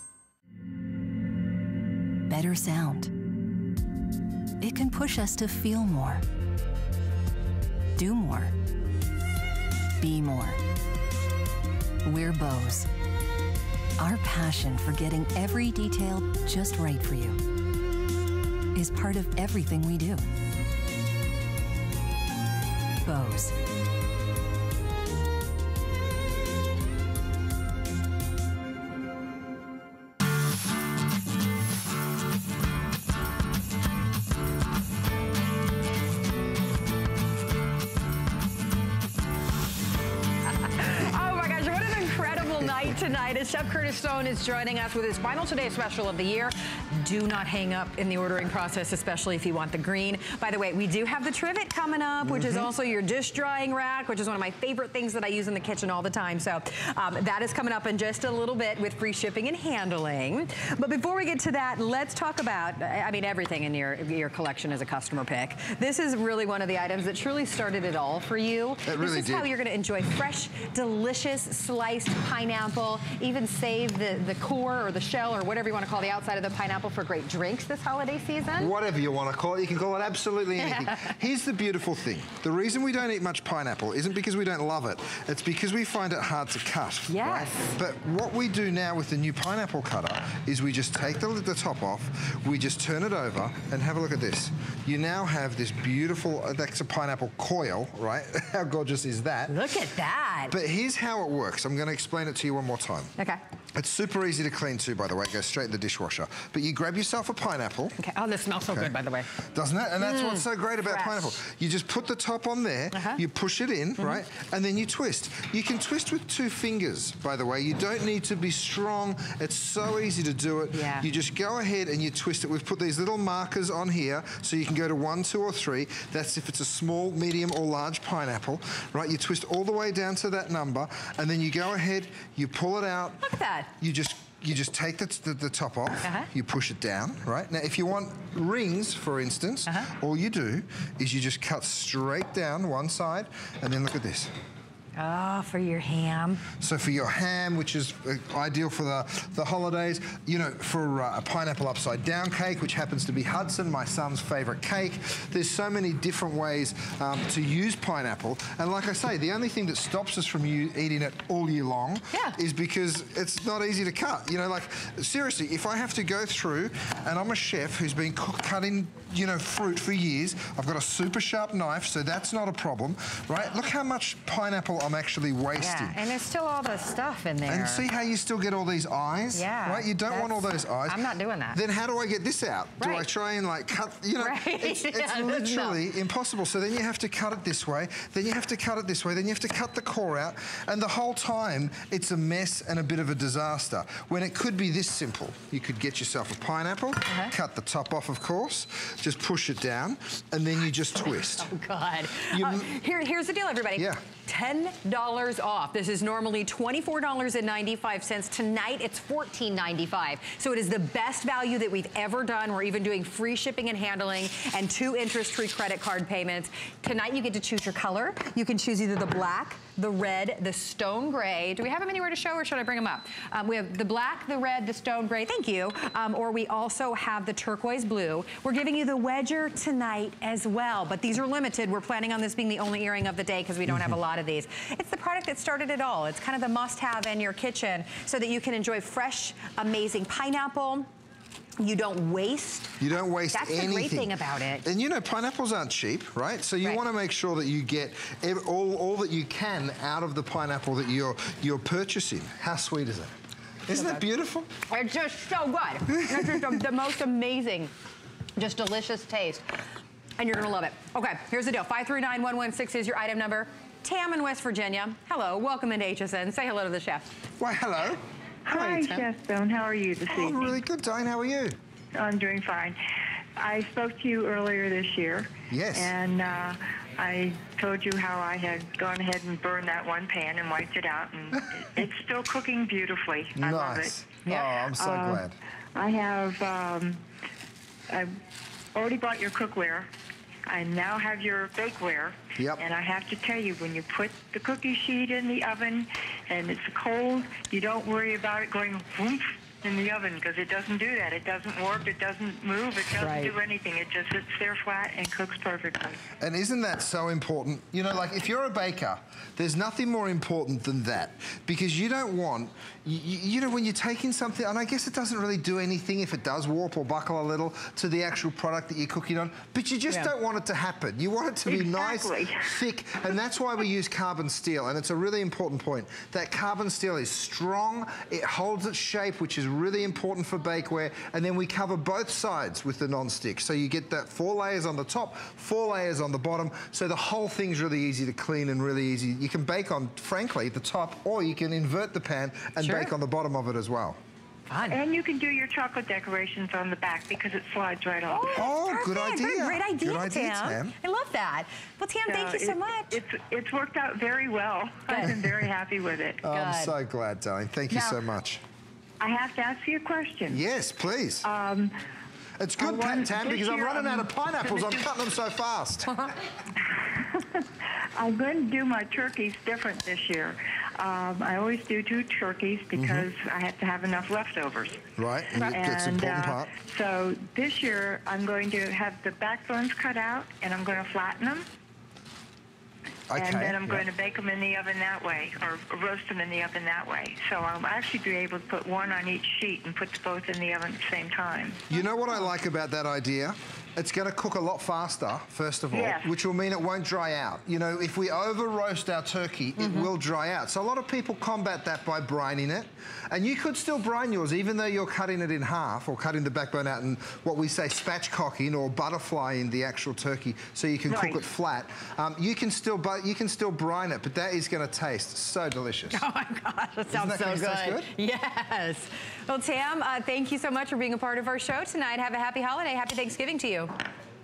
Better sound. It can push us to feel more, do more, be more. We're Bose. Our passion for getting every detail just right for you is part of everything we do. bows. Tonight, as Chef Curtis Stone is joining us with his final Today special of the year. Do not hang up in the ordering process, especially if you want the green. By the way, we do have the trivet coming up, which is also your dish drying rack, which is one of my favorite things that I use in the kitchen all the time. So that is coming up in just a little bit with free shipping and handling. But before we get to that, let's talk about, I mean, everything in your collection is a customer pick. This is really one of the items that truly started it all for you. It really This is how you're going to enjoy fresh, delicious, sliced pineapple. Even save the core or the shell or whatever you want to call the outside of the pineapple for great drinks this holiday season. Whatever you want to call it, you can call it absolutely anything. Here's the beautiful thing. The reason we don't eat much pineapple isn't because we don't love it. It's because we find it hard to cut. Yes. Right? But what we do now with the new pineapple cutter is we just take the top off, we just turn it over, and have a look at this. You now have this beautiful, that's a pineapple coil, right? How gorgeous is that? Look at that. But here's how it works. I'm going to explain it to you one more time. Okay. It's super easy to clean too, by the way. It goes straight in the dishwasher. But you grab yourself a pineapple. Okay. Oh, this smells so good, by the way. Doesn't it? And that's what's so great about fresh. pineapple. You just put the top on there, you push it in, right? And then you twist. You can twist with 2 fingers, by the way. You don't need to be strong. It's so easy to do it. Yeah. You just go ahead and you twist it. We've put these little markers on here so you can go to 1, 2, or 3. That's if it's a small, medium, or large pineapple, right? You twist all the way down to that number, and then you go ahead, you pull it out. Look at that. You just take the top off, you push it down, right? Now, if you want rings, for instance, all you do is you just cut straight down one side, and then look at this. Oh, for your ham. So for your ham, which is ideal for the holidays, you know, for a pineapple upside down cake, which happens to be Hudson, my son's favorite cake. There's so many different ways to use pineapple. And like I say, the only thing that stops us from eating it all year long is because it's not easy to cut. You know, like, seriously, if I have to go through, and I'm a chef who's been cutting, you know, fruit for years, I've got a super sharp knife, so that's not a problem, right? Look how much pineapple I'm actually wasting. Yeah, and there's still all the stuff in there. And see how you still get all these eyes? Yeah. Right? You don't want all those eyes. I'm not doing that. Then how do I get this out? Right. Do I try and like cut, you know, it's literally impossible. So then you have to cut it this way, then you have to cut it this way, then you have to cut the core out, and the whole time it's a mess and a bit of a disaster. When it could be this simple. You could get yourself a pineapple, cut the top off, of course, just push it down, and then you just twist. Oh, God. Here's the deal, everybody. Yeah. $10 off. This is normally $24.95. Tonight, it's $14.95. So it is the best value that we've ever done. We're even doing free shipping and handling and 2 interest-free credit card payments. Tonight, you get to choose your color. You can choose either the black, the red, the stone gray. Do we have them anywhere to show, or should I bring them up? We have the black, the red, the stone gray. Thank you. Or we also have the turquoise blue. We're giving you the wedger tonight as well, but these are limited. We're planning on this being the only earring of the day because we don't have a lot of these. It's the product that started it all. It's kind of the must-have in your kitchen so that you can enjoy fresh, amazing pineapple. You don't waste. You don't waste anything. That's the great thing about it. And you know, pineapples aren't cheap, right? So you want to make sure that you get all that you can out of the pineapple that you're purchasing. How sweet is it? Isn't that beautiful? It's just so good. It's just the most amazing, just delicious taste. And you're gonna love it. Okay, here's the deal. 539116 is your item number. Tam in West Virginia. Hello, welcome into HSN. Say hello to the chef. Why, hello. Hi, Chef Stone. How are you this evening? I'm really good, Diane. How are you? I'm doing fine. I spoke to you earlier this year. Yes. And I told you how I had gone ahead and burned that one pan and wiped it out, and it's still cooking beautifully. I love it. Yeah. Oh, I'm so glad. I have I've already bought your cookware. I now have your bakeware. Yep. And I have to tell you, when you put the cookie sheet in the oven and it's cold, you don't worry about it going whoomp. in the oven because it doesn't do that. It doesn't warp, it doesn't move, it doesn't do anything. It just sits there flat and cooks perfectly. And isn't that so important? You know, like if you're a baker, there's nothing more important than that, because you don't want, you know, when you're taking something, and I guess it doesn't really do anything if it does warp or buckle a little to the actual product that you're cooking on, but you just don't want it to happen. You want it to be nice, thick, and that's why we use carbon steel, and it's a really important point. That carbon steel is strong, it holds its shape, which is really important for bakeware, and then we cover both sides with the non-stick. So you get that 4 layers on the top, 4 layers on the bottom, so the whole thing's really easy to clean and really easy. You can bake on, frankly, the top, or you can invert the pan and bake on the bottom of it as well. Fun. And you can do your chocolate decorations on the back because it slides right off. Oh, good idea. Great idea, good idea, Tam. I love that. Well, Tam, thank you so much. It's worked out very well. I've been very happy with it. Oh, I'm so glad, darling. Thank you so much. I have to ask you a question. Yes, please. It's good, Tam, because I'm running out of pineapples. I'm cutting them so fast. I'm going to do my turkeys different this year. I always do 2 turkeys because I have to have enough leftovers. Right, and that's an important part. So this year I'm going to have the backbones cut out and I'm going to flatten them. Okay, and then I'm going to bake them in the oven that way, or roast them in the oven that way. So I'll actually be able to put 1 on each sheet and put both in the oven at the same time. You know what I like about that idea? It's going to cook a lot faster, first of all, which will mean it won't dry out. You know, if we over roast our turkey, it will dry out. So a lot of people combat that by brining it. And you could still brine yours, even though you're cutting it in half or cutting the backbone out and what we say spatchcocking or butterflying the actual turkey so you can cook it flat. You can still brine it, but that is going to taste so delicious. Oh my gosh, that sounds so good. Yes. Well, Tam, thank you so much for being a part of our show tonight. Have a happy holiday. Happy Thanksgiving to you.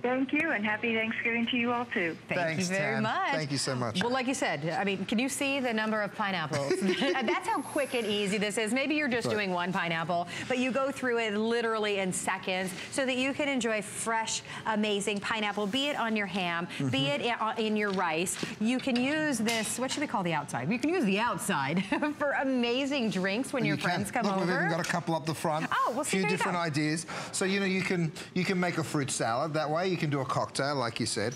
Thank you, and happy Thanksgiving to you all, too. Thank you very much. Thank you so much. Well, like you said, I mean, can you see the number of pineapples? That's how quick and easy this is. Maybe you're just doing 1 pineapple, but you go through it literally in seconds so that you can enjoy fresh, amazing pineapple, be it on your ham, be it in your rice. You can use this, what should we call the outside? You can use the outside for amazing drinks when your friends come over. We've even got a couple up the front. Oh, well, see, a few different ideas. So, you know, you can make a fruit salad that way. You can do a cocktail, like you said.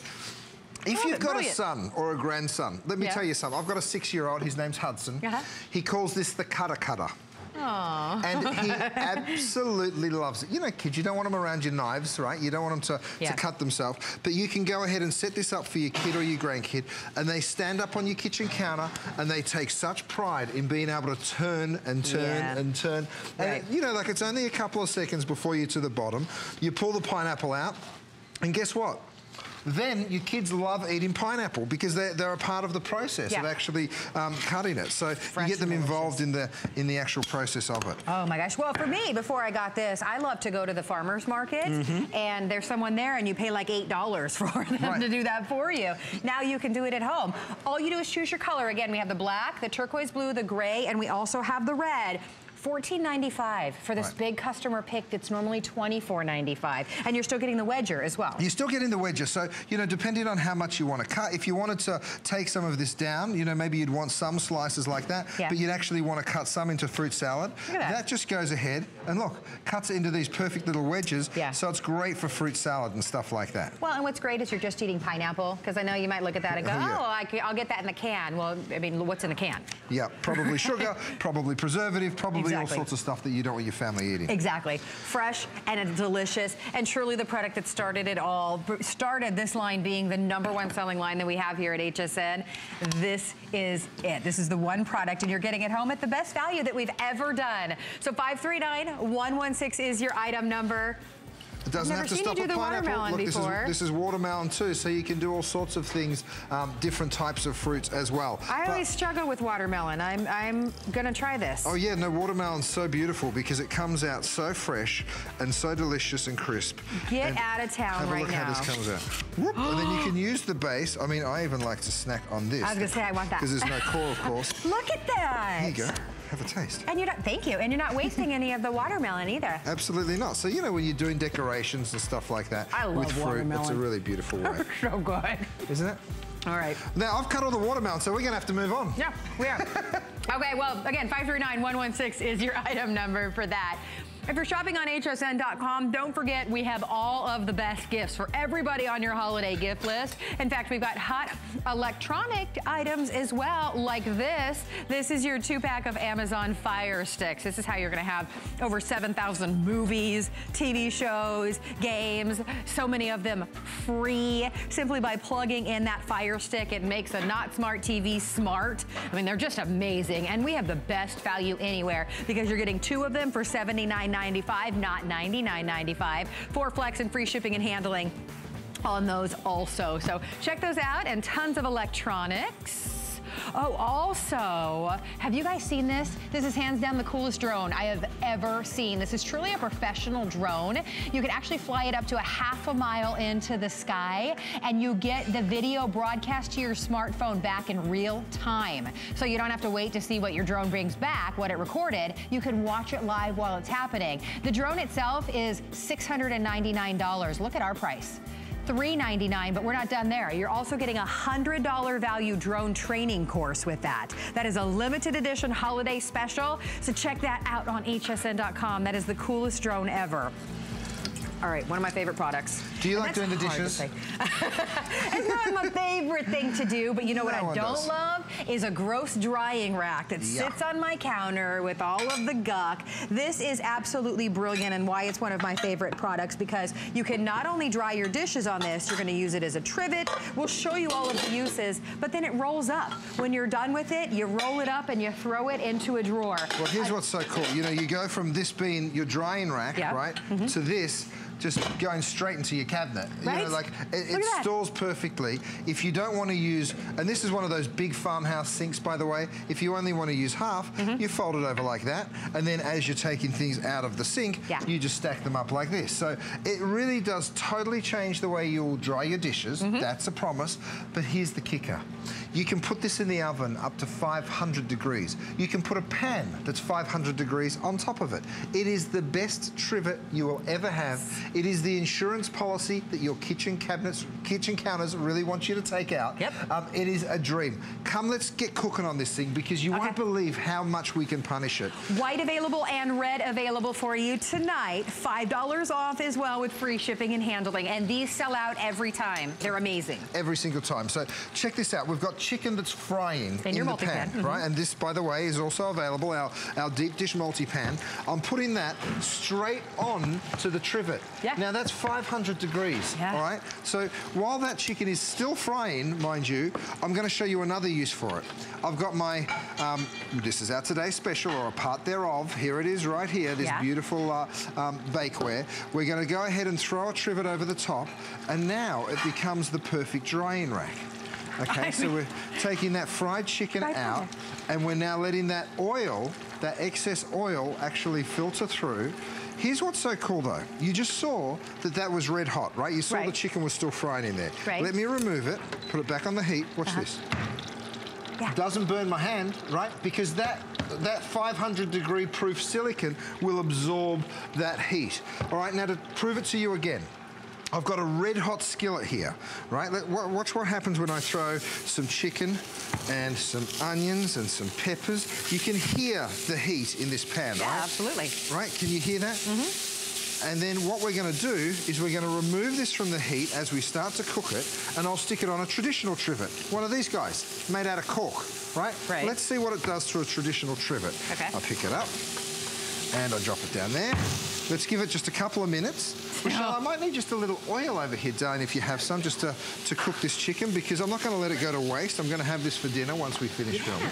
If you've got a son or a grandson, let me tell you something. I've got a 6-year-old. His name's Hudson. He calls this the cutter. Aww. And he absolutely loves it. You know, kids, you don't want them around your knives, right? You don't want them to cut themselves. But you can go ahead and set this up for your kid or your grandkid, and they stand up on your kitchen counter, and they take such pride in being able to turn and turn and turn. And, you know, like it's only a couple of seconds before you're to the bottom. You pull the pineapple out, and guess what? Then your kids love eating pineapple because they're a part of the process of actually cutting it. So you get them involved in the actual process of it. Oh my gosh. Well, for me, before I got this, I love to go to the farmer's market and there's someone there and you pay like $8 for them to do that for you. Now you can do it at home. All you do is choose your color. Again, we have the black, the turquoise blue, the gray, and we also have the red. $14.95 for this big customer pick that's normally $24.95. And you're still getting the wedger as well. You're still getting the wedger. So, you know, depending on how much you want to cut, if you wanted to take some of this down, you know, maybe you'd want some slices like that, but you'd actually want to cut some into fruit salad. Look at that. That just goes ahead and look, cuts it into these perfect little wedges. So it's great for fruit salad and stuff like that. Well, and what's great is you're just eating pineapple, because I know you might look at that and go, I'll get that in the can. Well, I mean, what's in the can? Yeah, probably sugar, probably preservative, probably all sorts of stuff that you don't want your family eating. Exactly. Fresh and it's delicious, and truly the product that started it all, started this line being the #1 selling line that we have here at HSN. This is it. This is the one product, and you're getting it home at the best value that we've ever done. So 539-116 is your item number. It doesn't have to stop at pineapple. Look, this is watermelon too, so you can do all sorts of things, different types of fruits as well. I always struggle with watermelon. I'm gonna try this. Oh yeah, no, watermelon's so beautiful because it comes out so fresh and so delicious and crisp. Get out of town right now. Have a look how this comes out. Whoop, and then you can use the base. I mean, I even like to snack on this. I was gonna say I want that. Because there's no core, of course. Look at that. Here you go. Have a taste. And you're not, thank you, and you're not wasting any of the watermelon either. Absolutely not. So, you know, when you're doing decorations and stuff like that with fruit, watermelon. it's a really beautiful way. So good. Isn't it? All right. Now, I've cut all the watermelon, so we're going to have to move on. Yeah, we are. Okay, well, again, 539-116 is your item number for that. If you're shopping on hsn.com, don't forget we have all of the best gifts for everybody on your holiday gift list. In fact, we've got hot electronic items as well, like this. This is your 2-pack of Amazon Fire Sticks. This is how you're gonna have over 7,000 movies, TV shows, games, so many of them free. Simply by plugging in that Fire Stick, it makes a not smart TV smart. I mean, they're just amazing. And we have the best value anywhere because you're getting 2 of them for $79.95, not $99.95. 4 flex and free shipping and handling on those also. So check those out, and tons of electronics. Oh, also, have you guys seen this? This is hands down the coolest drone I have ever seen. This is truly a professional drone. You can actually fly it up to a ½ mile into the sky, and you get the video broadcast to your smartphone back in real time. So you don't have to wait to see what your drone brings back, what it recorded. You can watch it live while it's happening. The drone itself is $699. Look at our price. $399, but we're not done there. You're also getting a $100 value drone training course with that. That is a limited edition holiday special, so check that out on hsn.com. That is the coolest drone ever. All right, one of my favorite products. Do you like doing the dishes? It's not my favorite thing to do, but you know what I don't love is a gross drying rack that sits on my counter with all of the guck. This is absolutely brilliant, and why it's one of my favorite products, because you can not only dry your dishes on this, you're gonna use it as a trivet. We'll show you all of the uses, but then it rolls up. When you're done with it, you roll it up and you throw it into a drawer. Well, here's what's so cool. You know, you go from this being your drying rack, right, to this, just going straight into your cabinet. Right? You know, like, it stalls perfectly. If you don't want to use, and this is one of those big farmhouse sinks, by the way, if you only want to use half, you fold it over like that, and then as you're taking things out of the sink, you just stack them up like this. So it really does totally change the way you'll dry your dishes. That's a promise. But here's the kicker. You can put this in the oven up to 500 degrees. You can put a pan that's 500 degrees on top of it. It is the best trivet you will ever have. It is the insurance policy that your kitchen counters really want you to take out. It is a dream. Come, let's get cooking on this thing, because you won't believe how much we can punish it. White available and red available for you tonight. $5 off as well with free shipping and handling. And these sell out every time. They're amazing. Every single time. So check this out. We've got chicken that's frying in the pan, right? And this, by the way, is also available, our deep dish multi-pan. I'm putting that straight on to the trivet. Now that's 500 degrees, all right? So while that chicken is still frying, mind you, I'm gonna show you another use for it. I've got my, this is our today's special, or a part thereof. Here it is right here, this beautiful bakeware. We're gonna go ahead and throw a trivet over the top, and now it becomes the perfect drying rack. Okay, so we're taking that fried chicken out, and we're now letting that oil, that excess oil, actually filter through. Here's what's so cool, though. You just saw that that was red hot, right? You saw the chicken was still frying in there. Let me remove it, put it back on the heat. Watch this. Doesn't burn my hand, right? Because that 500 degree proof silicone will absorb that heat. All right, now to prove it to you again, I've got a red hot skillet here, right? Watch what happens when I throw some chicken and some onions and some peppers. You can hear the heat in this pan, right? Absolutely. Right, can you hear that? And then what we're gonna do is we're gonna remove this from the heat as we start to cook it, and I'll stick it on a traditional trivet. One of these guys, made out of cork, right? Let's see what it does to a traditional trivet. I pick it up, and I drop it down there. Let's give it just a couple of minutes. Michelle, I might need just a little oil over here, Dane, if you have some, just to cook this chicken, because I'm not going to let it go to waste. I'm going to have this for dinner once we finish filming.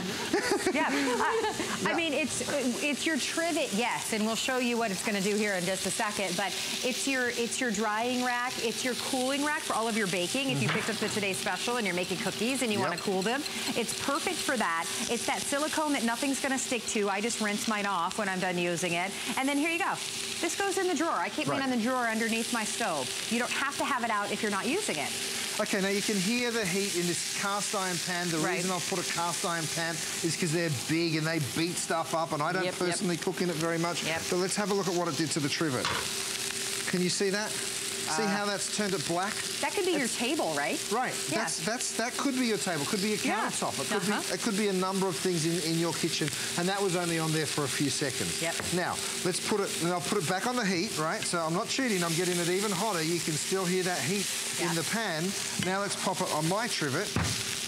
I mean, it's your trivet, yes, and we'll show you what it's going to do here in just a second, but it's your drying rack, it's your cooling rack for all of your baking. If you picked up the Today Special and you're making cookies and you want to cool them, it's perfect for that. It's that silicone that nothing's going to stick to. I just rinse mine off when I'm done using it. And then here you go. This goes in the drawer. I keep mine in the drawer underneath my stove. You don't have to have it out if you're not using it. Okay, now you can hear the heat in this cast iron pan. The reason I've put a cast iron pan is because they're big and they beat stuff up, and I don't personally cook in it very much. But let's have a look at what it did to the trivet. Can you see that? See how that's turned it black? That could be your table, right? Right. Yeah. That could be your table. Could be your countertop. It could be a number of things in your kitchen, and that was only on there for a few seconds. Yep. Now let's put it. And I'll put it back on the heat. Right. So I'm not cheating. I'm getting it even hotter. You can still hear that heat in the pan. Now let's pop it on my trivet.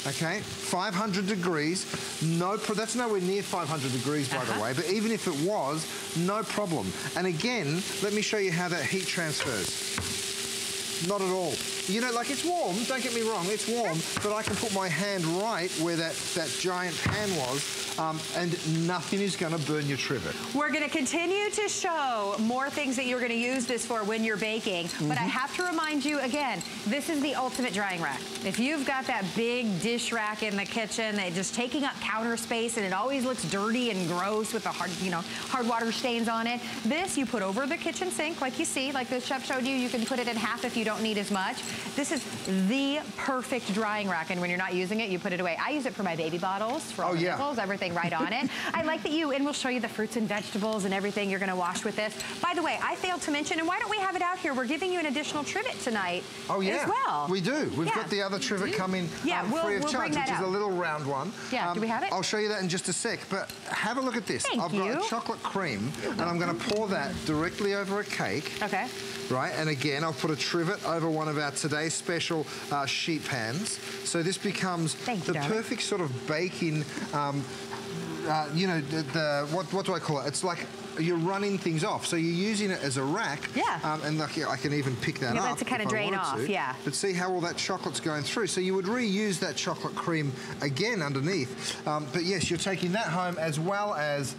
Okay, 500 degrees. That's nowhere near 500 degrees, by the way, but even if it was, no problem. And again, let me show you how that heat transfers. Not at all. You know, like, it's warm, don't get me wrong, it's warm, but I can put my hand right where that giant pan was, and nothing is going to burn your trivet. We're going to continue to show more things that you're going to use this for when you're baking, but I have to remind you again, this is the ultimate drying rack. If you've got that big dish rack in the kitchen that just taking up counter space and it always looks dirty and gross with the hard water stains on it, this you put over the kitchen sink like you see, like the chef showed you. You can put it in half if you don't need as much. This is the perfect drying rack, and when you're not using it, you put it away. I use it for my baby bottles, for all the nipples, everything right on it. I like that and we'll show you the fruits and vegetables and everything you're gonna wash with this. By the way, I failed to mention, and why don't we have it out here? We're giving you an additional trivet tonight as well. We do. We've got the other trivet coming free of charge, which is a little round one. Yeah, do we have it? I'll show you that in just a sec, but have a look at this. I've got a chocolate cream, and I'm gonna pour that directly over a cake. Okay. Right, and again, I'll put a trivet over one of our today's special sheet pans. So this becomes the perfect sort of baking, you know, what do I call it? It's like you're running things off. So you're using it as a rack. Yeah. And like, I can even pick that up. To kind of drain off, But see how all that chocolate's going through. So you would reuse that chocolate cream again underneath. But yes, you're taking that home as well as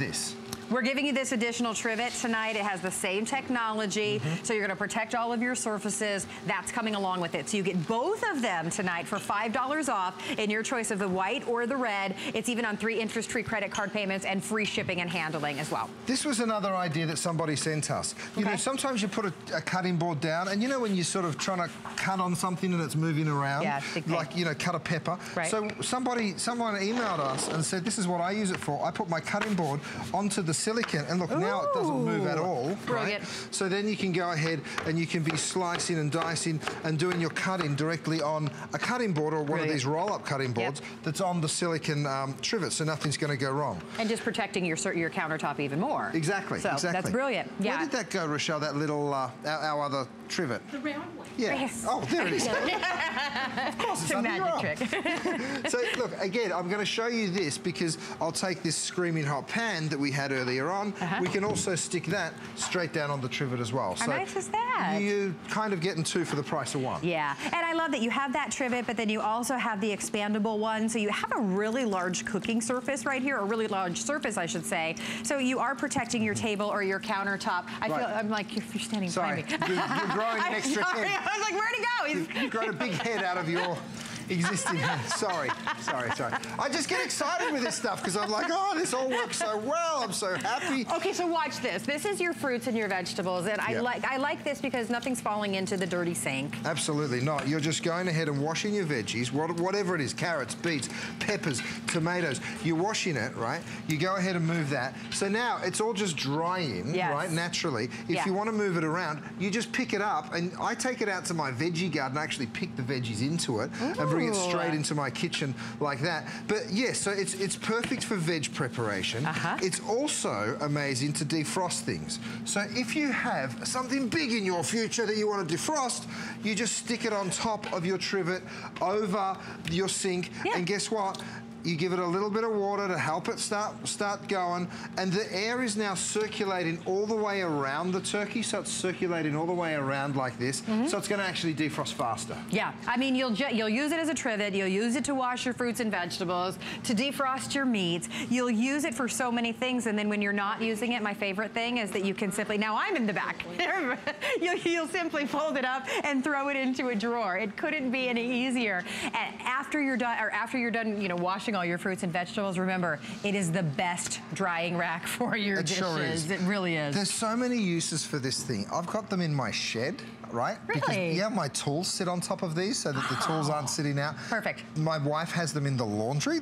this. We're giving you this additional trivet tonight. It has the same technology, so you're gonna protect all of your surfaces. That's coming along with it. So you get both of them tonight for $5 off in your choice of the white or the red. It's even on 3 interest-free credit card payments and free shipping and handling as well. This was another idea that somebody sent us. You know, sometimes you put a cutting board down, and you know when you're sort of trying to cut on something and it's moving around? Yeah, like, you know, cut a pepper. Right. So someone emailed us and said, this is what I use it for. I put my cutting board onto the silicone, and look, now it doesn't move at all. Brilliant. Right? So then you can go ahead and you can be slicing and dicing and doing your cutting directly on a cutting board or one of these roll-up cutting boards that's on the silicone trivet, so nothing's going to go wrong. And just protecting your countertop even more. Exactly, so that's brilliant. Where did that go, Rochelle, that little, our other trivet? The round one. Yeah. Yes. Oh, there it is. Of course, it's a magic trick. So look, again, I'm going to show you this because I'll take this screaming hot pan that we had earlier on. We can also stick that straight down on the trivet as well. How nice is that? You kind of getting 2 for the price of 1. Yeah, and I love that you have that trivet, but then you also have the expandable one, so you have a really large cooking surface right here, or really large surface, I should say. So you are protecting your table or your countertop. I feel, I'm like, you're standing behind me. You're growing an extra head. I was like, where'd he go? You've grown a big head out of your existing head. Sorry. I just get excited with this stuff because I'm like, oh, this all works so well. I'm so happy. Okay, so watch this. This is your fruits and your vegetables, and I like this because nothing's falling into the dirty sink. Absolutely not. You're just going ahead and washing your veggies, whatever it is, carrots, beets, peppers, tomatoes. You're washing it, right? You go ahead and move that. So now it's all just drying, right, naturally. If you want to move it around, you just pick it up, and I take it out to my veggie garden, actually pick the veggies into it, and bring it straight into my kitchen like that. But yes, so it's perfect for veg preparation. It's also amazing to defrost things. So if you have something big in your future that you want to defrost, you just stick it on top of your trivet over your sink, and guess what? You give it a little bit of water to help it start going, and the air is now circulating all the way around the turkey, so it's circulating all the way around like this, so it's going to actually defrost faster. Yeah, I mean, you'll use it as a trivet, you'll use it to wash your fruits and vegetables, to defrost your meats, you'll use it for so many things, and then when you're not using it, my favorite thing is that you can simply, now I'm in the back, you'll simply fold it up and throw it into a drawer. It couldn't be any easier. And after you're done, you know, washing washing all your fruits and vegetables, remember, it is the best drying rack for your dishes. Sure is. It really is. There's so many uses for this thing. I've got them in my shed, right? Really? Because, yeah, my tools sit on top of these so that the tools aren't sitting out. Perfect. My wife has them in the laundry.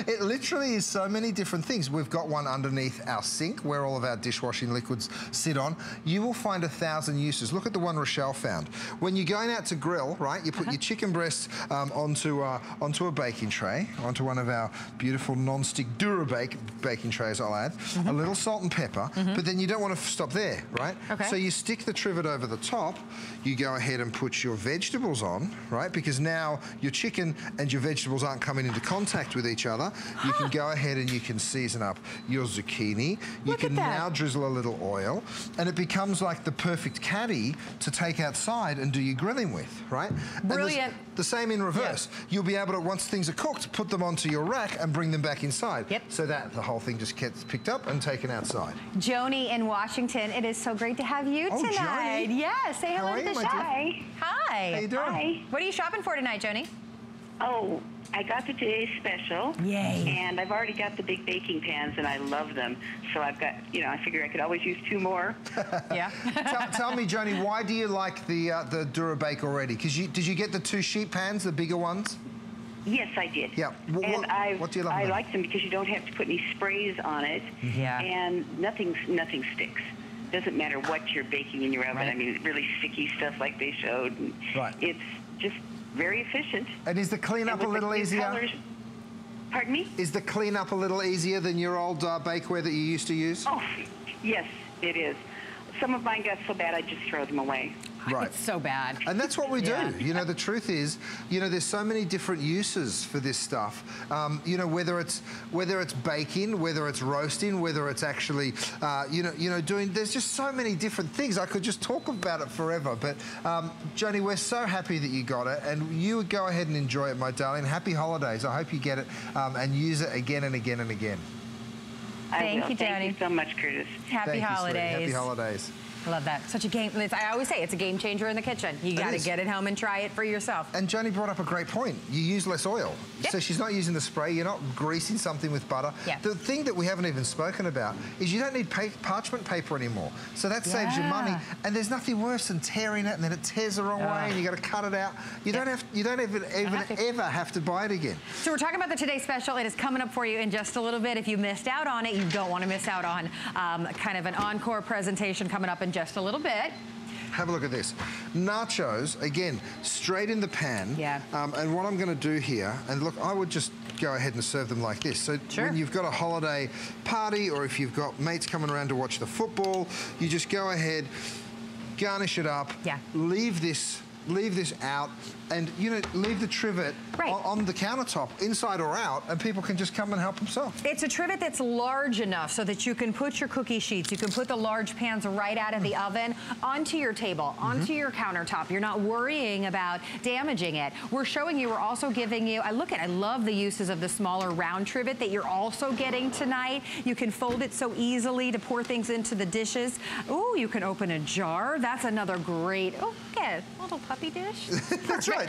It literally is so many different things. We've got one underneath our sink where all of our dishwashing liquids sit on. You will find 1,000 uses. Look at the one Rochelle found. When you're going out to grill, right, you put your chicken breasts onto a baking tray, onto one of our beautiful non-stick Durabake baking trays, I'll add, a little salt and pepper, but then you don't want to stop there, right? Okay. So you stick the trivet over the top, you go ahead and put your vegetables on, right? Because now your chicken and your vegetables aren't coming into contact with each other. You can go ahead and you can season up your zucchini. You can now drizzle a little oil, and it becomes like the perfect caddy to take outside and do your grilling with, right? Brilliant. The same in reverse. Yeah. You'll be able to, once things are cooked, put them onto your rack and bring them back inside. Yep. So that the whole thing just gets picked up and taken outside. Joni in Washington, it is so great to have you tonight. Joni. Yeah, say hello to the chef. Hi. Hi. How you doing? Hi. What are you shopping for tonight, Joni? Oh, I got the today's special. Yay. And I've already got the big baking pans, and I love them. So I've got, you know, I figure I could always use 2 more. Yeah. Tell me, Joni, why do you like the Durabake already? Because did you get the 2 sheet pans, the bigger ones? Yes, I did. Yeah. What do you love? I like them because you don't have to put any sprays on it. Yeah. And nothing sticks. Doesn't matter what you're baking in your oven. I mean, really sticky stuff like they showed. And it's just very efficient. And is the cleanup a little easier? Colors, pardon me? Is the cleanup a little easier than your old bakeware that you used to use? Oh, yes, it is. Some of mine got so bad I just throw them away. Right. It's so bad. And that's what we do. You know, the truth is, you know, there's so many different uses for this stuff. You know, whether it's baking, whether it's roasting, whether it's actually, you know, doing. There's just so many different things. I could just talk about it forever. But Joni, we're so happy that you got it, and you would go ahead and enjoy it, my darling. Happy holidays. I hope you get it and use it again and again and again. Thank you, Joni. Thank you so much, Curtis. Happy holidays. Happy holidays. I love that. Such a game. I always say it's a game changer in the kitchen. You got to get it home and try it for yourself. And Joni brought up a great point. You use less oil. Yep. So she's not using the spray. You're not greasing something with butter. Yep. The thing that we haven't even spoken about is you don't need parchment paper anymore. So that saves you money. And there's nothing worse than tearing it and then it tears the wrong way and you got to cut it out. You don't even ever have to buy it again. So we're talking about the Today Special. It is coming up for you in just a little bit. If you missed out on it, you don't want to miss out on kind of an encore presentation coming up in just a little bit. Have a look at this. Nachos, again, straight in the pan. Yeah. And what I'm going to do here, and look, I would just go ahead and serve them like this. So when you've got a holiday party or if you've got mates coming around to watch the football, you just go ahead, garnish it up, leave this out, and leave the trivet on the countertop, inside or out, and people can just come and help themselves. It's a trivet that's large enough so that you can put your cookie sheets, you can put the large pans right out of the oven onto your table, onto your countertop. You're not worrying about damaging it. We're showing you, we're also giving you, I love the uses of the smaller round trivet that you're also getting tonight. You can fold it so easily to pour things into the dishes. Ooh, you can open a jar. That's another great, look at it, a little puppy dish. That's right.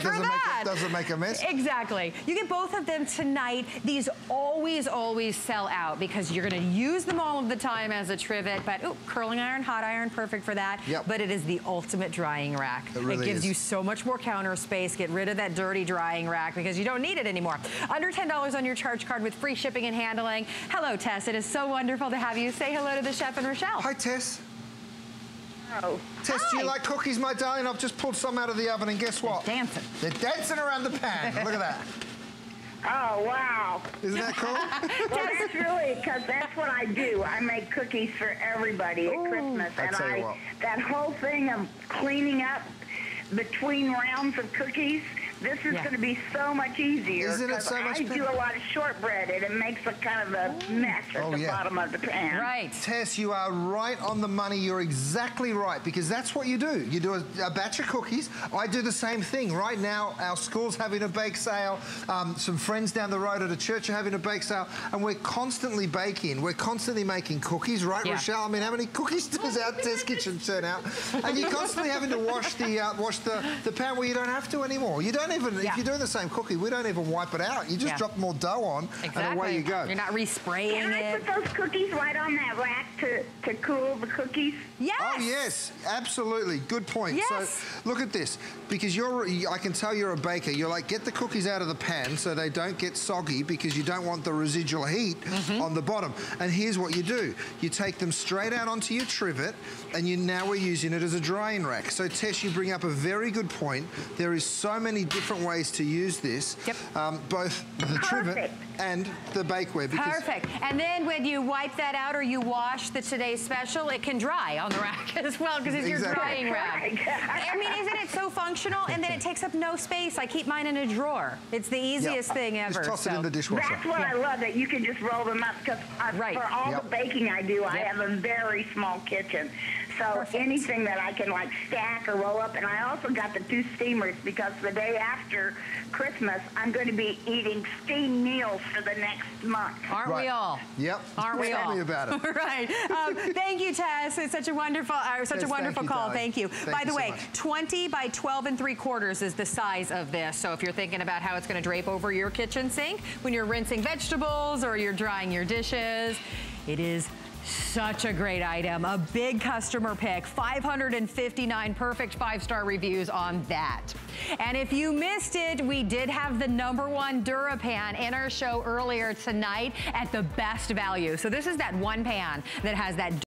Doesn't make a mess. Exactly. You get both of them tonight. These always sell out because you're going to use them all of the time as a trivet. But curling iron, hot iron, perfect for that. Yep. But it is the ultimate drying rack. It really gives you so much more counter space. Get rid of that dirty drying rack because you don't need it anymore. Under $10 on your charge card with free shipping and handling. Hello, Tess. It is so wonderful to have you. Say hello to the chef and Rochelle. Hi, Tess. Oh. Tess, do you like cookies, my darling? I've just pulled some out of the oven, and guess what? They're dancing. They're dancing around the pan. Look at that. Oh, wow. Isn't that cool? Well, that's really, because that's what I do. I make cookies for everybody at Christmas. And that whole thing of cleaning up between rounds of cookies, this is going to be so much easier. Isn't it so much better? I do a lot of shortbread, and it makes a kind of a mess at the bottom of the pan. Right. Tess, you are right on the money. You're exactly right, because that's what you do. You do a batch of cookies. I do the same thing. Right now, our school's having a bake sale. Some friends down the road at a church are having a bake sale, and we're constantly baking. We're constantly making cookies, right, Rochelle? I mean, how many cookies does our test kitchen turn out? And you're constantly having to wash the pan where you don't have to anymore. You don't even, if you're doing the same cookie, we don't even wipe it out. You just drop more dough on and away you go. You're not respraying Can I put those cookies right on that rack to cool the cookies? Yes. Oh, yes, absolutely. Good point. Yes. So look at this, because I can tell you're a baker. You're like, get the cookies out of the pan so they don't get soggy because you don't want the residual heat on the bottom. And here's what you do. You take them straight out onto your trivet, and now we're using it as a drying rack. So Tess, you bring up a very good point. There is so many different ways to use this, both the trivet and the bakeware. Perfect. And then when you wipe that out or you wash the Today's Special, it can dry on the rack as well because it's your drying rack. I mean, isn't it so functional? And then it takes up no space. I keep mine in a drawer. It's the easiest thing ever. Just toss it in the dishwasher. That's what I love, that you can just roll them up, because for all the baking I do, I have a very small kitchen. So anything that I can like stack or roll up, and I also got the 2 steamers because the day after Christmas, I'm going to be eating steamed meals for the next month. Aren't we all? Yep. Aren't we all? Tell me about it. Right. Thank you, Tess. It's such a wonderful, call. Thank you. By the way, 20 by 12 3/4 is the size of this. So if you're thinking about how it's going to drape over your kitchen sink when you're rinsing vegetables or you're drying your dishes, it is such a great item. A big customer pick. 559 perfect 5-star reviews on that. And if you missed it, we did have the #1 DuraPan in our show earlier tonight at the best value. So this is that one pan that has that